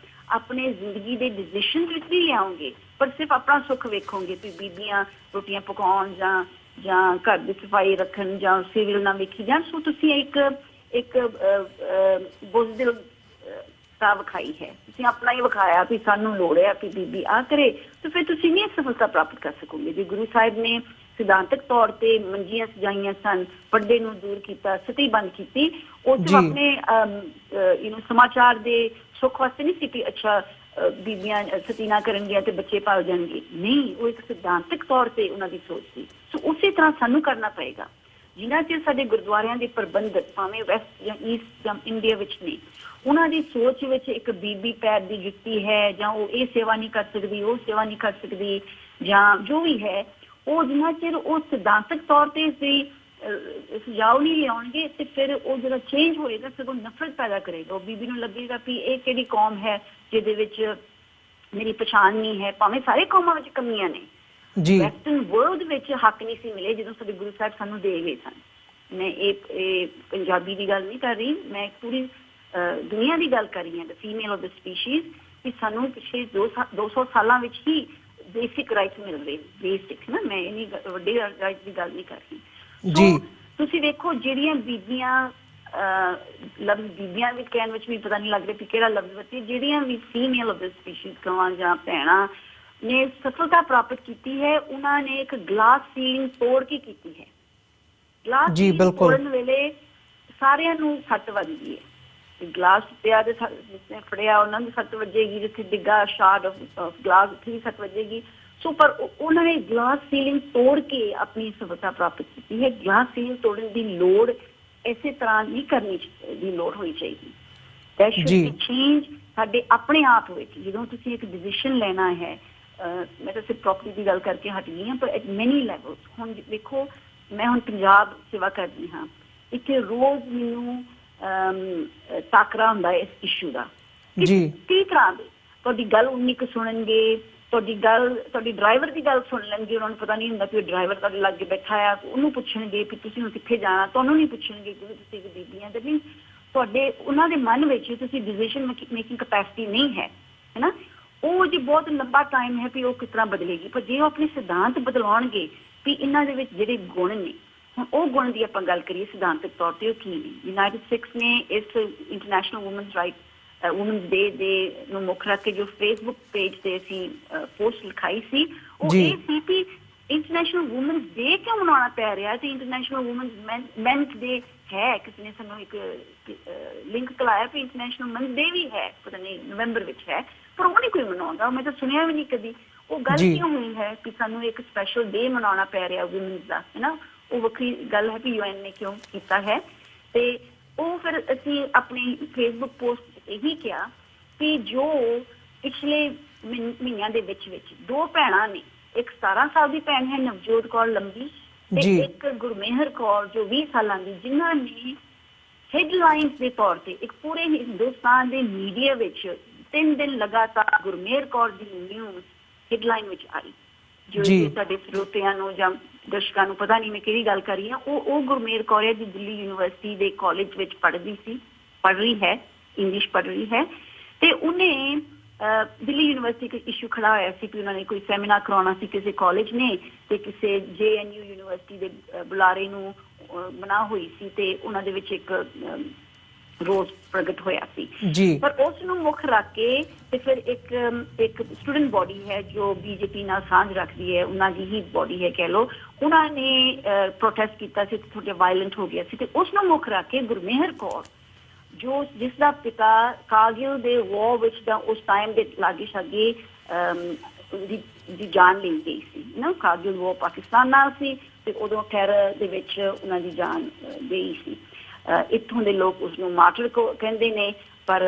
ਆਪਣੇ ਜ਼ਿੰਦਗੀ ਦੇ ਡਿਸੀਜ਼ਨ ਵਿੱਚ ਵੀ ਲਿਆਓਗੇ, ਪਰ ਸਿਰਫ ਆਪਣਾ ਸੁੱਖ ਵੇਖੋਗੇ ਵੀ ਬੀਬੀਆਂ ਰੋਟੀਆਂ ਪਕਾਉਣ ਜਾਂ ਘਰ ਦੀ ਸਫਾਈ ਰੱਖਣ ਜਾਂ ਸੀਰੀਅਲ ਨਾ ਵੇਖੀ ਜਾਣ, ਸੋ ਤੁਸੀਂ ਇੱਕ ਬੁਜ਼ਦਿਲ ਵਿਖਾਈ ਹੈ, ਤੁਸੀਂ ਆਪਣਾ ਹੀ ਵਿਖਾਇਆ ਵੀ ਸਾਨੂੰ ਲੋੜ ਹੈ ਕਿ ਬੀਬੀ ਆ ਕਰੇ, ਤੇ ਫਿਰ ਤੁਸੀਂ ਨਹੀਂ ਸਫਲਤਾ ਪ੍ਰਾਪਤ ਕਰ ਸਕੋਗੇ। ਜੇ ਗੁਰੂ ਸਾਹਿਬ ਨੇ ਸਿਧਾਂਤਕ ਤੌਰ ਤੇ ਮੰਜੀਆਂ ਸਜਾਈਆਂ ਸਨ, ਪਰਦੇ ਨੂੰ ਦੂਰ ਕੀਤਾ, ਸਤੀ ਬੰਦ ਕੀਤੀ, ਉਹ ਸਿਰਫ ਆਪਣੇ ਸਮਾਚਾਰ ਦੇ ਸੁੱਖ ਵਾਸਤੇ ਨਹੀਂ ਸੀ ਕਿ ਅੱਛਾ ਬੀਬੀਆਂ ਸਤੀ ਨਾ ਕਰਨਗੀਆਂ ਤੇ ਬੱਚੇ ਪਾਲ ਜਾਣਗੇ, ਨਹੀਂ, ਉਹ ਇੱਕ ਸਿਧਾਂਤਕ ਤੌਰ ਤੇ ਉਹਨਾਂ ਦੀ ਸੋਚ ਸੀ। ਸੋ ਉਸੇ ਤਰ੍ਹਾਂ ਸਾਨੂੰ ਕਰਨਾ ਪਏਗਾ। ਜਿਨ੍ਹਾਂ ਚਿਰ ਸਾਡੇ ਗੁਰਦੁਆਰਿਆਂ ਦੇ ਪ੍ਰਬੰਧਕ ਭਾਵੇਂ ਵੈਸਟ ਜਾਂ ਈਸਟ ਜਾਂ ਇੰਡੀਆ ਵਿੱਚ ਨੇ, ਉਹਨਾਂ ਦੀ ਸੋਚ ਵਿੱਚ ਇੱਕ ਬੀਬੀ ਪੈਰ ਦੀ ਜੁੱਤੀ ਹੈ ਜਾਂ ਉਹ ਇਹ ਸੇਵਾ ਨਹੀਂ ਕਰ ਸਕਦੀ, ਉਹ ਸੇਵਾ ਨਹੀਂ ਕਰ ਸਕਦੀ, ਜਾਂ ਜੋ ਵੀ ਹੈ, ਉਹ ਜਿੰਨਾ ਚਿਰ ਉਹ ਸਿਧਾਂਤਕ ਤੌਰ ਤੇ ਇਸਦੀ ਸੁਝਾਅ ਨਹੀਂ ਲਿਆਉਣਗੇ ਤੇ ਫਿਰ ਉਹ ਜਿਹੜਾ ਚੇਂਜ ਹੋਏਗਾ ਸਗੋਂ ਨਫ਼ਰਤ ਪੈਦਾ ਕਰੇਗਾ। ਉਹ ਬੀਬੀ ਨੂੰ ਲੱਗੇਗਾ ਵੀ ਇਹ ਕਿਹੜੀ ਕੌਮ ਹੈ ਜਿਹਦੇ ਵਿੱਚ ਮੇਰੀ ਪਛਾਣ ਨਹੀਂ ਹੈ। ਭਾਵੇਂ ਸਾਰੇ ਕੌਮਾਂ ਵਿੱਚ ਕਮੀਆਂ ਨੇ, ਵੈਸਟਰਨ ਵਰਲਡ ਵਿੱਚ ਹੱਕ ਨਹੀਂ ਸੀ ਮਿਲੇ ਜਦੋਂ ਸਾਡੇ ਗੁਰੂ ਸਾਹਿਬ ਸਾਨੂੰ ਦੇ ਗਏ ਸਨ। ਮੈਂ ਇਹ ਪੰਜਾਬੀ ਦੀ ਗੱਲ ਨਹੀਂ ਕਰ ਰਹੀ, ਮੈਂ ਪੂਰੀ ਦੁਨੀਆ ਦੀ ਗੱਲ ਕਰ ਰਹੀ ਹਾਂ, ਦ ਫੀਮੇਲ ਆਫ ਦ ਸਪੀਸ਼ੀਜ਼, ਕਿ ਸਾਨੂੰ ਪਿਛਲੇ 200 ਸਾਲਾਂ ਵਿੱਚ ਹੀ ਬੇਸਿਕ ਰਾਈਟਸ ਮਿਲ ਰਹੇ, ਬੇਸਿਕ ਨਾ, ਮੈਂ ਇੰਨੀ ਵੱਡੇ ਰਾਈਟਸ ਦੀ ਗੱਲ ਨਹੀਂ ਕਰ ਰਹੀ। ਜੀ ਤੁਸੀਂ ਵੇਖੋ ਜਿਹੜੀਆਂ ਬੀਬੀਆਂ, ਲਫ਼ਜ਼ ਬੀਬੀਆਂ ਵੀ ਕਹਿਣ ਵਿੱਚ ਵੀ ਪਤਾ ਨਹੀਂ ਲੱਗ ਰਿਹਾ ਕਿ ਕਿਹੜਾ ਲਫ਼ਜ਼ ਵਰਤੀ, ਜਿਹੜੀਆਂ ਵੀ ਫੀਮੇਲ ਆਫ ਦ ਸਪੀਸ਼ੀਜ਼ ਕਹਾਂ ਜਾਂ ਭੈਣਾਂ ਨੇ ਸਫਲਤਾ ਪ੍ਰਾਪਤ ਕੀਤੀ ਹੈ, ਉਹਨਾਂ ਨੇ ਇੱਕ ਗਲਾਸ ਸੀਲਿੰਗ ਤੋੜ ਕੇ ਕੀਤੀ ਹੈ। ਗਲਾਸ ਸੀਲਿੰਗ ਤੋੜਨ ਵੇਲੇ ਸਾਰਿਆਂ ਨੂੰ ਸੱਟ ਵੱਜਦੀ ਹੈ। ਗਲਾਸ ਪਿਆ ਦੇ ਜਿਸਨੇ ਫੜਿਆ ਉਹਨਾਂ ਨੂੰ ਸੱਟ ਵੱਜੇਗੀ, ਜਿੱਥੇ ਡਿੱਗਾ ਸ਼ਾਰਡ ਆਫ ਗਲਾਸ ਉੱਥੇ ਵੀ ਸੱਟ ਵੱਜੇਗੀ। ਸੋ ਪਰ ਉਹਨਾਂ ਨੇ ਗਲਾਸ ਸੀਲਿੰਗ ਤੋੜ ਕੇ ਆਪਣੀ ਸਫਲਤਾ ਪ੍ਰਾਪਤ ਕੀਤੀ ਹੈ। ਗਲਾਸ ਸੀਲਿੰਗ ਤੋੜਨ ਦੀ ਲੋੜ ਇਸੇ ਤਰ੍ਹਾਂ ਨਹੀਂ ਕਰਨੀ ਦੀ ਲੋੜ ਹੋਣੀ ਚਾਹੀਦੀ। ਦੈਟ ਸ਼ੁਡ ਬੀ ਚੇਂਜ ਸਾਡੇ ਆਪਣੇ ਆਪ ਵਿੱਚ। ਜਦੋਂ ਤੁਸੀਂ ਇੱਕ ਡਿਸੀਜ਼ਨ ਲੈਣਾ ਹੈ, ਮੈਂ ਤਾਂ ਸਿਰਫ ਪ੍ਰੋਪਰਟੀ ਦੀ ਗੱਲ ਕਰਕੇ ਹਟ ਗਈ ਹਾਂ, ਪਰ ਐਟ ਮੈਨੀ ਲੈਵਲਸ। ਹੁਣ ਵੇਖੋ, ਮੈਂ ਹੁਣ ਪੰਜਾਬ ਸੇਵਾ ਕਰਦੀ ਹਾਂ, ਇੱਥੇ ਰੋਜ਼ ਮੈਨੂੰ ਟਾਕਰਾ ਹੁੰਦਾ ਇਸ ਇਸ਼ੂ ਦਾ, ਕਈ ਤਰ੍ਹਾਂ ਦੇ। ਤੁਹਾਡੀ ਗੱਲ ਉਨੀ ਕੁ ਸੁਣਨਗੇ, ਤੁਹਾਡੀ ਗੱਲ, ਤੁਹਾਡੀ ਡਰਾਈਵਰ ਦੀ ਗੱਲ ਸੁਣ ਲੈਣਗੇ, ਉਹਨਾਂ ਨੂੰ ਪਤਾ ਨਹੀਂ ਹੁੰਦਾ ਕਿ ਡਰਾਈਵਰ ਤੁਹਾਡੇ ਲਾਗੇ ਬੈਠਾ ਆ, ਉਹਨੂੰ ਪੁੱਛਣਗੇ ਕਿ ਤੁਸੀਂ ਹੁਣ ਕਿੱਥੇ ਜਾਣਾ, ਤੁਹਾਨੂੰ ਨਹੀਂ ਪੁੱਛਣਗੇ ਕਿਉਂਕਿ ਤੁਸੀਂ ਇੱਕ ਬੀਬੀ ਆ। ਦੈਟ ਮੀਨਸ ਤੁਹਾਡੇ ਉਹਨਾਂ ਦੇ ਮਨ ਵਿੱਚ ਤੁਸੀਂ ਡਿਸੀਜਨ ਮੇਕਿੰਗ ਕਪੈਸਿਟੀ ਨਹੀਂ ਹੈ ਨਾ। ਉਹ ਜੀ ਬਹੁਤ ਲੰਬਾ ਟਾਈਮ ਹੈ ਵੀ ਉਹ ਕਿਸ ਤਰ੍ਹਾਂ ਬਦਲੇਗੀ। ਪਰ ਜੇ ਉਹ ਆਪਣੇ ਸਿਧਾਂਤ ਬਦਲਾਉਣਗੇ ਵੀ ਇਹਨਾਂ ਦੇ ਵਿੱਚ ਜਿਹੜੇ ਗੁਣ ਨੇ, ਹੁਣ ਉਹ ਗੁਣ ਦੀ ਆਪਾਂ ਗੱਲ ਕਰੀਏ ਸਿਧਾਂਤਕ ਤੌਰ ਤੇ ਉਹ ਕੀ ਨੇ। ਯੂਨਾਈਟਿਡ ਸਟੇਟਸ ਨੇ ਇਸ ਇੰਟਰਨੈਸ਼ਨਲ ਵੂਮਨਸ ਰਾਈਟ ਵੂਮਨਸ ਡੇ ਦੇ ਨੂੰ ਮੁੱਖ ਰੱਖ ਕੇ ਜੋ ਫੇਸਬੁੱਕ ਪੇਜ ਤੇ ਅਸੀਂ ਪੋਸਟ ਲਿਖਾਈ ਸੀ ਉਹ ਇਹ ਸੀ ਕਿ ਇੰਟਰਨੈਸ਼ਨਲ ਵੂਮਨਸ ਡੇ ਕਿਉਂ ਮਨਾਉਣਾ ਪੈ ਰਿਹਾ ਤੇ ਇੰਟਰਨੈਸ਼ਨਲ ਵੂਮਨਸ ਮੈਨਸ ਡੇ ਹੈ। ਕਿਸੇ ਨੇ ਸਾਨੂੰ ਇੱਕ ਲਿੰਕ ਕਲਾਇਆ ਕਿ ਇੰਟਰਨੈਸ਼ਨਲ ਮੈਨਸ ਡੇ ਵੀ ਹੈ, ਪਤਾ ਨਹੀਂ ਨਵੰਬਰ ਵਿੱਚ ਹੈ, ਪਰ ਉਹ ਨਹੀਂ ਕੋਈ ਮਨਾਉਂਦਾ। ਮੈਂ ਤਾਂ ਸੁਣਿਆ ਵੀ ਨਹੀਂ ਕਦੀ। ਉਹ ਗੱਲ ਕਿਉਂ ਹੋਈ ਹੈ ਕਿ ਸਾਨੂੰ ਇੱਕ ਸਪੈਸ਼ਲ ਡੇ ਮਨਾਉਣਾ ਪੈ ਰਿਹਾ ਵੂਮਨਸ ਦਾ, ਹੈ ਨਾ। ਉਹ ਵੱਖਰੀ ਗੱਲ ਹੈ ਕਿ UN ਨੇ ਕਿਉਂ ਕੀਤਾ ਹੈ। ਤੇ ਉਹ ਫਿਰ ਅਸੀਂ ਆਪਣੀ ਫੇਸਬੁੱਕ ਪੋਸਟ ਇਹੀ ਕਿਹਾ ਕਿ ਜੋ ਪਿਛਲੇ ਮਹੀਨਿਆਂ ਦੇ ਵਿੱਚ ਦੋ ਭੈਣਾਂ ਨੇ, ਇੱਕ 17 ਸਾਲ ਦੀ ਭੈਣ ਹੈ ਨਵਜੋਤ ਕੌਰ ਲੰਬੀ ਤੇ ਇੱਕ ਗੁਰਮੇਹਰ ਕੌਰ ਜੋ 20 ਸਾਲਾਂ ਦੀ, ਜਿਨ੍ਹਾਂ ਨੇ ਹੈਡਲਾਈਨਸ ਦੇ ਤੌਰ ਤੇ ਇੱਕ ਪੂਰੇ ਹਿੰਦੁਸਤਾਨ ਦੇ ਮੀਡੀਆ ਵਿੱਚ 3 ਦਿਨ ਲਗਾਤਾਰ ਗੁਰਮੇਹਰ ਕੌਰ ਦੀ ਨਿਊਜ਼ ਹੈਡਲਾਈਨ ਵਿੱਚ ਆਈ। ਜੋ ਸਾਡੇ ਸਰੋਤਿਆਂ ਨੂੰ ਜਾਂ ਦਰਸ਼ਕਾਂ ਨੂੰ ਪਤਾ ਨਹੀਂ ਮੈਂ ਕਿਹੜੀ ਗੱਲ ਕਰ ਰਹੀ ਹਾਂ, ਉਹ ਗੁਰਮੇਹਰ ਕੌਰ ਹੈ, ਦਿੱਲੀ ਯੂਨੀਵਰਸਿਟੀ ਦੇ ਕਾਲਜ ਵਿੱਚ ਪੜ੍ਹ ਰਹੀ ਹੈ, ਇੰਗਲਿਸ਼ ਪੜ੍ਹ ਰਹੀ ਹੈ। ਤੇ ਉਹਨੇ ਦਿੱਲੀ ਯੂਨੀਵਰਸਿਟੀ ਇੱਕ ਇਸ਼ੂ ਖੜਾ ਹੋਇਆ ਸੀ ਕਿ ਉਹਨਾਂ ਨੇ ਕੋਈ ਸੈਮੀਨਾਰ ਕਰਾਉਣਾ ਸੀ ਕਿਸੇ ਕਾਲਜ ਨੇ ਤੇ ਕਿਸੇ JNU ਯੂਨੀਵਰਸਿਟੀ ਦੇ ਬੁਲਾਰੇ ਨੂੰ ਬਣਾ ਹੋਈ ਸੀ ਤੇ ਉਹਨਾਂ ਦੇ ਵਿੱਚ ਇੱਕ ਰੋਸ ਪ੍ਰਗਟ ਹੋਇਆ ਸੀ। ਪਰ ਉਸ ਨੂੰ ਮੁੱਖ ਰੱਖ ਕੇ ਤੇ ਫਿਰ ਇੱਕ ਸਟੂਡੈਂਟ ਬੋਡੀ ਹੈ ਜੋ BJP ਨਾਲ ਸਾਂਝ ਰੱਖਦੀ ਹੈ, ਉਹਨਾਂ ਦੀ ਹੀ ਬੋਡੀ ਹੈ ਕਹਿ ਲਓ, ਉਹਨਾਂ ਨੇ ਪ੍ਰੋਟੈਸਟ ਕੀਤਾ ਸੀ, ਥੋੜਾ ਵਾਇਲੈਂਟ ਹੋ ਗਿਆ ਸੀ। ਤੇ ਉਸ ਨੂੰ ਮੁੱਖ ਰੱਖ ਕੇ ਗੁਰਮੇਹਰ ਕੌਰ ਜੋ ਜਿਸ ਦਾ ਪਿਤਾ ਕਾਰਗਿਲ ਦੇ ਵਾਰ ਵਿੱਚ ਦਾ ਉਸ ਟਾਈਮ ਦੇ ਲਾਗੇ ਛਾਗੇ ਦੀ ਜਾਨ ਲਈ ਗਈ ਸੀ ਨਾ। ਕਾਰਗਿਲ ਵਾਰ ਪਾਕਿਸਤਾਨ ਨਾਲ ਸੀ ਤੇ ਉਦੋਂ ਟੈਰਰ ਦੇ ਵਿੱਚ ਉਹਨਾਂ ਦੀ ਜਾਨ ਗਈ ਸੀ। ਇੱਥੋਂ ਦੇ ਲੋਕ ਉਸਨੂੰ ਮਾਰਟਰ ਕਹਿੰਦੇ ਨੇ, ਪਰ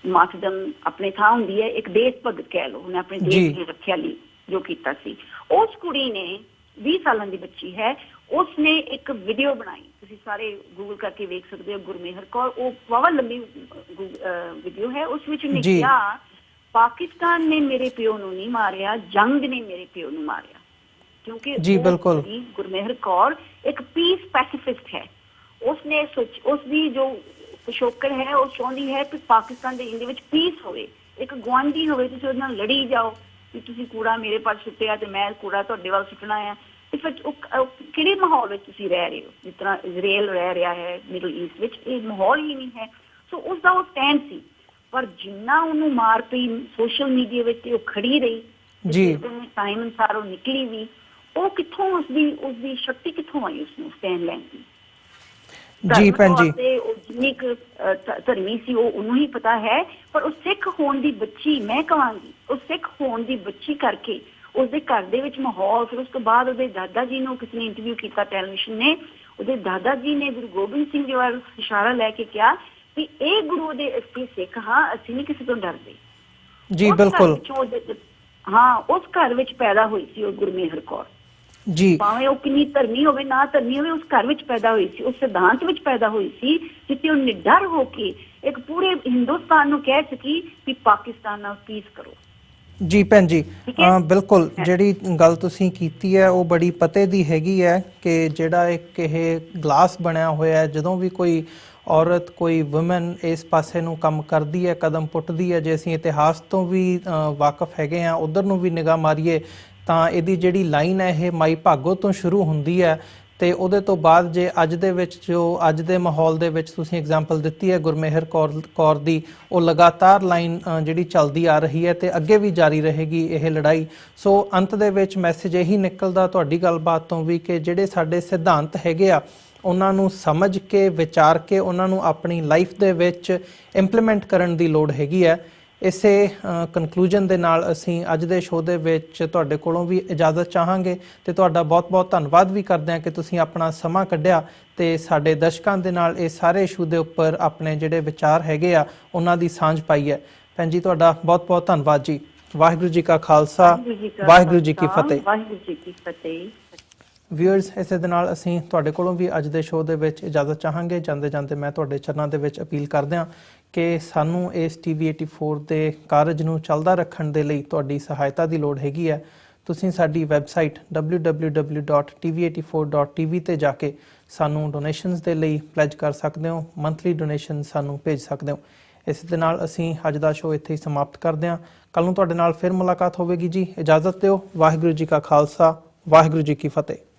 ਮਾਰਟਰਡਮ ਆਪਣੇ ਥਾਂ ਹੁੰਦੀ ਹੈ, ਇੱਕ ਦੇਸ਼ ਭਗਤ ਕਹਿ ਲਓ, ਉਹਨੇ ਆਪਣੇ ਦੇਸ਼ ਦੀ ਰੱਖਿਆ ਲਈ ਜੋ ਕੀਤਾ ਸੀ। ਉਸ ਕੁੜੀ ਨੇ 20 ਸਾਲਾਂ ਦੀ ਬੱਚੀ ਹੈ, ਉਸਨੇ ਇੱਕ ਵੀਡੀਓ ਬਣਾਈ, ਤੁਸੀਂ ਸਾਰੇ ਗੂਗਲ ਕਰਕੇ ਵੇਖ ਸਕਦੇ ਹੋ, ਗੁਰਮੇਹਰ ਕੌਰ, ਉਹ ਬਹੁਤ ਲੰਬੀ ਵੀਡੀਓ ਹੈ। ਉਸ ਵਿੱਚ ਉਹਨੇ ਕਿਹਾ ਪਾਕਿਸਤਾਨ ਨੇ ਮੇਰੇ ਪਿਓ ਨੂੰ ਨਹੀਂ ਮਾਰਿਆ, ਜੰਗ ਨੇ ਮੇਰੇ ਪਿਓ ਨੂੰ ਮਾਰਿਆ। ਕਿਉਂਕਿ ਗੁਰਮੇਹਰ ਕੌਰ ਇੱਕ ਪੀਸ ਪੈਸੀਫਿਸਟ ਹੈ। ਉਸਨੇ ਉਸਦੀ ਜੋ ਪਿਛੋਕੜ ਹੈ ਉਹ ਚਾਹੁੰਦੀ ਹੈ ਕਿ ਪਾਕਿਸਤਾਨ ਦੇ ਇੰਡੀਆ ਵਿੱਚ ਪੀਸ ਹੋਵੇ, ਇੱਕ ਗੁਆਂਢੀ ਹੋਵੇ, ਤੁਸੀਂ ਉਹਦੇ ਨਾਲ ਲੜੀ ਜਾਓ ਕਿ ਤੁਸੀਂ ਕੂੜਾ ਮੇਰੇ ਪਾਸ ਸੁੱਟਿਆ ਤੇ ਮੈਂ ਕੂੜਾ ਤੁਹਾਡੇ ਵੱਲ ਸੁੱਟਣਾ ਆ। ਤੇ ਫਿਰ ਕਿਹੜੇ ਮਾਹੌਲ ਵਿੱਚ ਤੁਸੀਂ ਰਹਿ ਰਹੇ ਹੋ? ਜਿਸ ਤਰ੍ਹਾਂ ਇਜ਼ਰਾਈਲ ਰਹਿ ਰਿਹਾ ਹੈ ਮਿਡਲ ਈਸਟ ਵਿੱਚ, ਇਹ ਮਾਹੌਲ ਹੀ ਨਹੀਂ ਹੈ। ਸੋ ਉਸਦਾ ਉਹ ਸਟੈਂਡ ਸੀ। ਪਰ ਜਿੰਨਾ ਉਹਨੂੰ ਮਾਰ ਪਈ ਸੋਸ਼ਲ ਮੀਡੀਆ ਵਿੱਚ ਉਹ ਖੜੀ ਰਹੀ ਟਾਈਮ ਅਨੁਸਾਰ ਉਹ ਨਿਕਲੀ ਵੀ, ਉਹ ਕਿੱਥੋਂ ਉਸਦੀ ਸ਼ਕਤੀ ਕਿੱਥੋਂ ਆਈ ਉਸਨੂੰ ਸਟੈਂਡ ਲੈਣ ਦੀ? ਜੀ ਭੈਣ ਜੀ, ਉਹ ਜਿੰਨੀ ਧਰਮੀ ਸੀ ਉਹ ਉਹਨੂੰ ਹੀ ਪਤਾ ਹੈ। ਪਰ ਉਹ ਸਿੱਖ ਹੋਣ ਦੀ ਬੱਚੀ, ਮੈਂ ਕਹਾਂਗੀ ਉਹ ਸਿੱਖ ਹੋਣ ਦੀ ਬੱਚੀ ਕਰਕੇ ਉਸਦੇ ਘਰ ਦੇ ਵਿੱਚ ਮਾਹੌਲ, ਫਿਰ ਉਸ ਤੋਂ ਬਾਅਦ ਉਹਦੇ ਦਾਦਾ ਜੀ ਨੂੰ ਕਿਸੇ ਨੇ ਇੰਟਰਵਿਊ ਕੀਤਾ ਟੈਲੀਵਿਜ਼ਨ ਨੇ, ਉਹਦੇ ਦਾਦਾ ਜੀ ਨੇ ਗੁਰੂ ਗੋਬਿੰਦ ਸਿੰਘ ਜੀ ਵੱਲ ਇਸ਼ਾਰਾ ਲੈ ਕੇ ਕਿਹਾ ਕਿ ਇਹ ਗੁਰੂ ਦੇ ਅਸੀਂ ਸਿੱਖ ਹਾਂ, ਅਸੀਂ ਨਹੀਂ ਕਿਸੇ ਤੋਂ ਡਰਦੇ। ਜੀ ਬਿਲਕੁਲ। ਹਾਂ, ਉਸ ਘਰ ਵਿੱਚ ਪੈਦਾ ਹੋਈ ਸੀ ਉਹ ਗੁਰਮੇਹਰ ਕੌਰ ਜੀ, ਭਾਵੇਂ ਉਹ ਕਿੰਨੀ ਧਰਮੀ ਹੋਵੇ ਨਾ ਧਰਮੀ ਹੋਵੇ, ਉਸ ਘਰ ਵਿੱਚ ਪੈਦਾ ਹੋਈ ਸੀ, ਉਸ ਸਿਧਾਂਤ ਵਿੱਚ ਪੈਦਾ ਹੋਈ ਸੀ ਜਿੱਥੇ ਉਹ ਨਿਡਰ ਹੋ ਕੇ ਇੱਕ ਪੂਰੇ ਹਿੰਦੁਸਤਾਨ ਨੂੰ ਕਹਿ ਸਕੀ ਕਿ ਪਾਕਿਸਤਾਨ ਨਾਲ ਪੀਸ ਕਰੋ। ਜੀ ਭੈਣ ਜੀ, ਬਿਲਕੁਲ ਜਿਹੜੀ ਗੱਲ ਤੁਸੀਂ ਕੀਤੀ ਹੈ ਉਹ ਬੜੀ ਪਤੇ ਦੀ ਹੈਗੀ ਹੈ ਕਿ ਜਿਹੜਾ ਇੱਕ ਇਹ ਗਲਾਸ ਬਣਿਆ ਹੋਇਆ ਹੈ, ਜਦੋਂ ਵੀ ਕੋਈ ਔਰਤ, ਕੋਈ ਵੂਮਨ ਇਸ ਪਾਸੇ ਨੂੰ ਕੰਮ ਕਰਦੀ ਹੈ, ਕਦਮ ਪੁੱਟਦੀ ਹੈ, ਜੇ ਅਸੀਂ ਇਤਿਹਾਸ ਤੋਂ ਵੀ ਵਾਕਫ ਹੈਗੇ ਹਾਂ, ਉੱਧਰ ਨੂੰ ਵੀ ਨਿਗਾਹ ਮਾਰੀਏ ਤਾਂ ਇਹਦੀ ਜਿਹੜੀ ਲਾਈਨ ਹੈ ਇਹ ਮਾਈ ਭਾਗੋ ਤੋਂ ਸ਼ੁਰੂ ਹੁੰਦੀ ਹੈ। ਤੇ ਉਹਦੇ ਤੋਂ ਬਾਅਦ ਜੇ ਅੱਜ ਦੇ ਵਿੱਚ ਜੋ ਅੱਜ ਦੇ ਮਾਹੌਲ ਦੇ ਵਿੱਚ ਤੁਸੀਂ ਐਗਜ਼ਾਮਪਲ ਦਿੱਤੀ ਹੈ ਗੁਰਮੇਹਰ ਕੌਰ ਦੀ, ਉਹ ਲਗਾਤਾਰ ਲਾਈਨ ਜਿਹੜੀ ਚੱਲਦੀ ਆ ਰਹੀ ਹੈ ਤੇ ਅੱਗੇ ਵੀ ਜਾਰੀ ਰਹੇਗੀ ਇਹ ਲੜਾਈ। ਸੋ ਅੰਤ ਦੇ ਵਿੱਚ ਮੈਸੇਜ ਇਹੀ ਨਿਕਲਦਾ ਤੁਹਾਡੀ ਗੱਲਬਾਤ ਤੋਂ ਵੀ ਕਿ ਜਿਹੜੇ ਸਾਡੇ ਸਿਧਾਂਤ ਹੈਗੇ ਆ ਉਹਨਾਂ ਨੂੰ ਸਮਝ ਕੇ, ਵਿਚਾਰ ਕੇ ਉਹਨਾਂ ਨੂੰ ਆਪਣੀ ਲਾਈਫ ਦੇ ਵਿੱਚ ਇੰਪਲੀਮੈਂਟ ਕਰਨ ਦੀ ਲੋੜ ਹੈਗੀ ਹੈ। ਇਸੇ ਕਨਕਲੂਜਨ ਦੇ ਨਾਲ ਅਸੀਂ ਅੱਜ ਦੇ ਸ਼ੋਅ ਦੇ ਵਿੱਚ ਤੁਹਾਡੇ ਕੋਲੋਂ ਵੀ ਇਜਾਜ਼ਤ ਚਾਹਾਂਗੇ ਤੇ ਤੁਹਾਡਾ ਬਹੁਤ-ਬਹੁਤ ਧੰਨਵਾਦ ਵੀ ਕਰਦੇ ਹਾਂ ਕਿ ਤੁਸੀਂ ਆਪਣਾ ਸਮਾਂ ਕੱਢਿਆ ਤੇ ਸਾਡੇ ਦਰਸ਼ਕਾਂ ਦੇ ਨਾਲ ਇਹ ਸਾਰੇ ਇਸ਼ੂ ਦੇ ਉੱਪਰ ਆਪਣੇ ਜਿਹੜੇ ਵਿਚਾਰ ਹੈਗੇ ਆ ਉਹਨਾਂ ਦੀ ਸਾਂਝ ਪਾਈ ਹੈ। ਭੈਣ ਜੀ, ਤੁਹਾਡਾ ਬਹੁਤ-ਬਹੁਤ ਧੰਨਵਾਦ ਜੀ। ਵਾਹਿਗੁਰੂ ਜੀ ਕਾ ਖਾਲਸਾ, ਵਾਹਿਗੁਰੂ ਜੀ ਕੀ ਫਤਿਹ। ਵਾਹਿਗੁਰੂ ਜੀ ਕੀ ਫਤਿਹ। ਵਿਊਅਰਸ, ਇਸੇ ਦੇ ਨਾਲ ਅਸੀਂ ਤੁਹਾਡੇ ਕੋਲੋਂ ਵੀ ਅੱਜ ਦੇ ਸ਼ੋਅ ਦੇ ਵਿੱਚ ਇਜਾਜ਼ਤ ਚਾਹਾਂਗੇ। ਜਾਂਦੇ ਜਾਂਦੇ ਮੈਂ ਤੁਹਾਡੇ ਚਰਨਾਂ ਦੇ ਵਿੱਚ ਅਪੀਲ ਕਰਦੇ ਹਾਂ ਕਿ ਸਾਨੂੰ ਇਸ TV 84 ਦੇ ਕਾਰਜ ਨੂੰ ਚੱਲਦਾ ਰੱਖਣ ਦੇ ਲਈ ਤੁਹਾਡੀ ਸਹਾਇਤਾ ਦੀ ਲੋੜ ਹੈਗੀ ਹੈ। ਤੁਸੀਂ ਸਾਡੀ ਵੈਬਸਾਈਟ www.tv84.tv ਤੇ ਜਾ ਕੇ ਸਾਨੂੰ ਡੋਨੇਸ਼ਨਸ ਦੇ ਲਈ ਪਲੈਜ ਕਰ ਸਕਦੇ ਹੋ, ਮੰਥਲੀ ਡੋਨੇਸ਼ਨ ਸਾਨੂੰ ਭੇਜ ਸਕਦੇ ਹੋ। ਇਸ ਦੇ ਨਾਲ ਅਸੀਂ ਅੱਜ ਦਾ ਸ਼ੋਅ ਇੱਥੇ ਹੀ ਸਮਾਪਤ ਕਰਦੇ ਹਾਂ। ਕੱਲ੍ਹ ਨੂੰ ਤੁਹਾਡੇ ਨਾਲ ਫਿਰ ਮੁਲਾਕਾਤ ਹੋਵੇਗੀ ਜੀ। ਇਜਾਜ਼ਤ ਦਿਓ। ਵਾਹਿਗੁਰੂ ਜੀ ਕਾ ਖਾਲਸਾ, ਵਾਹਿਗੁਰੂ ਜੀ ਕੀ ਫਤਿਹ।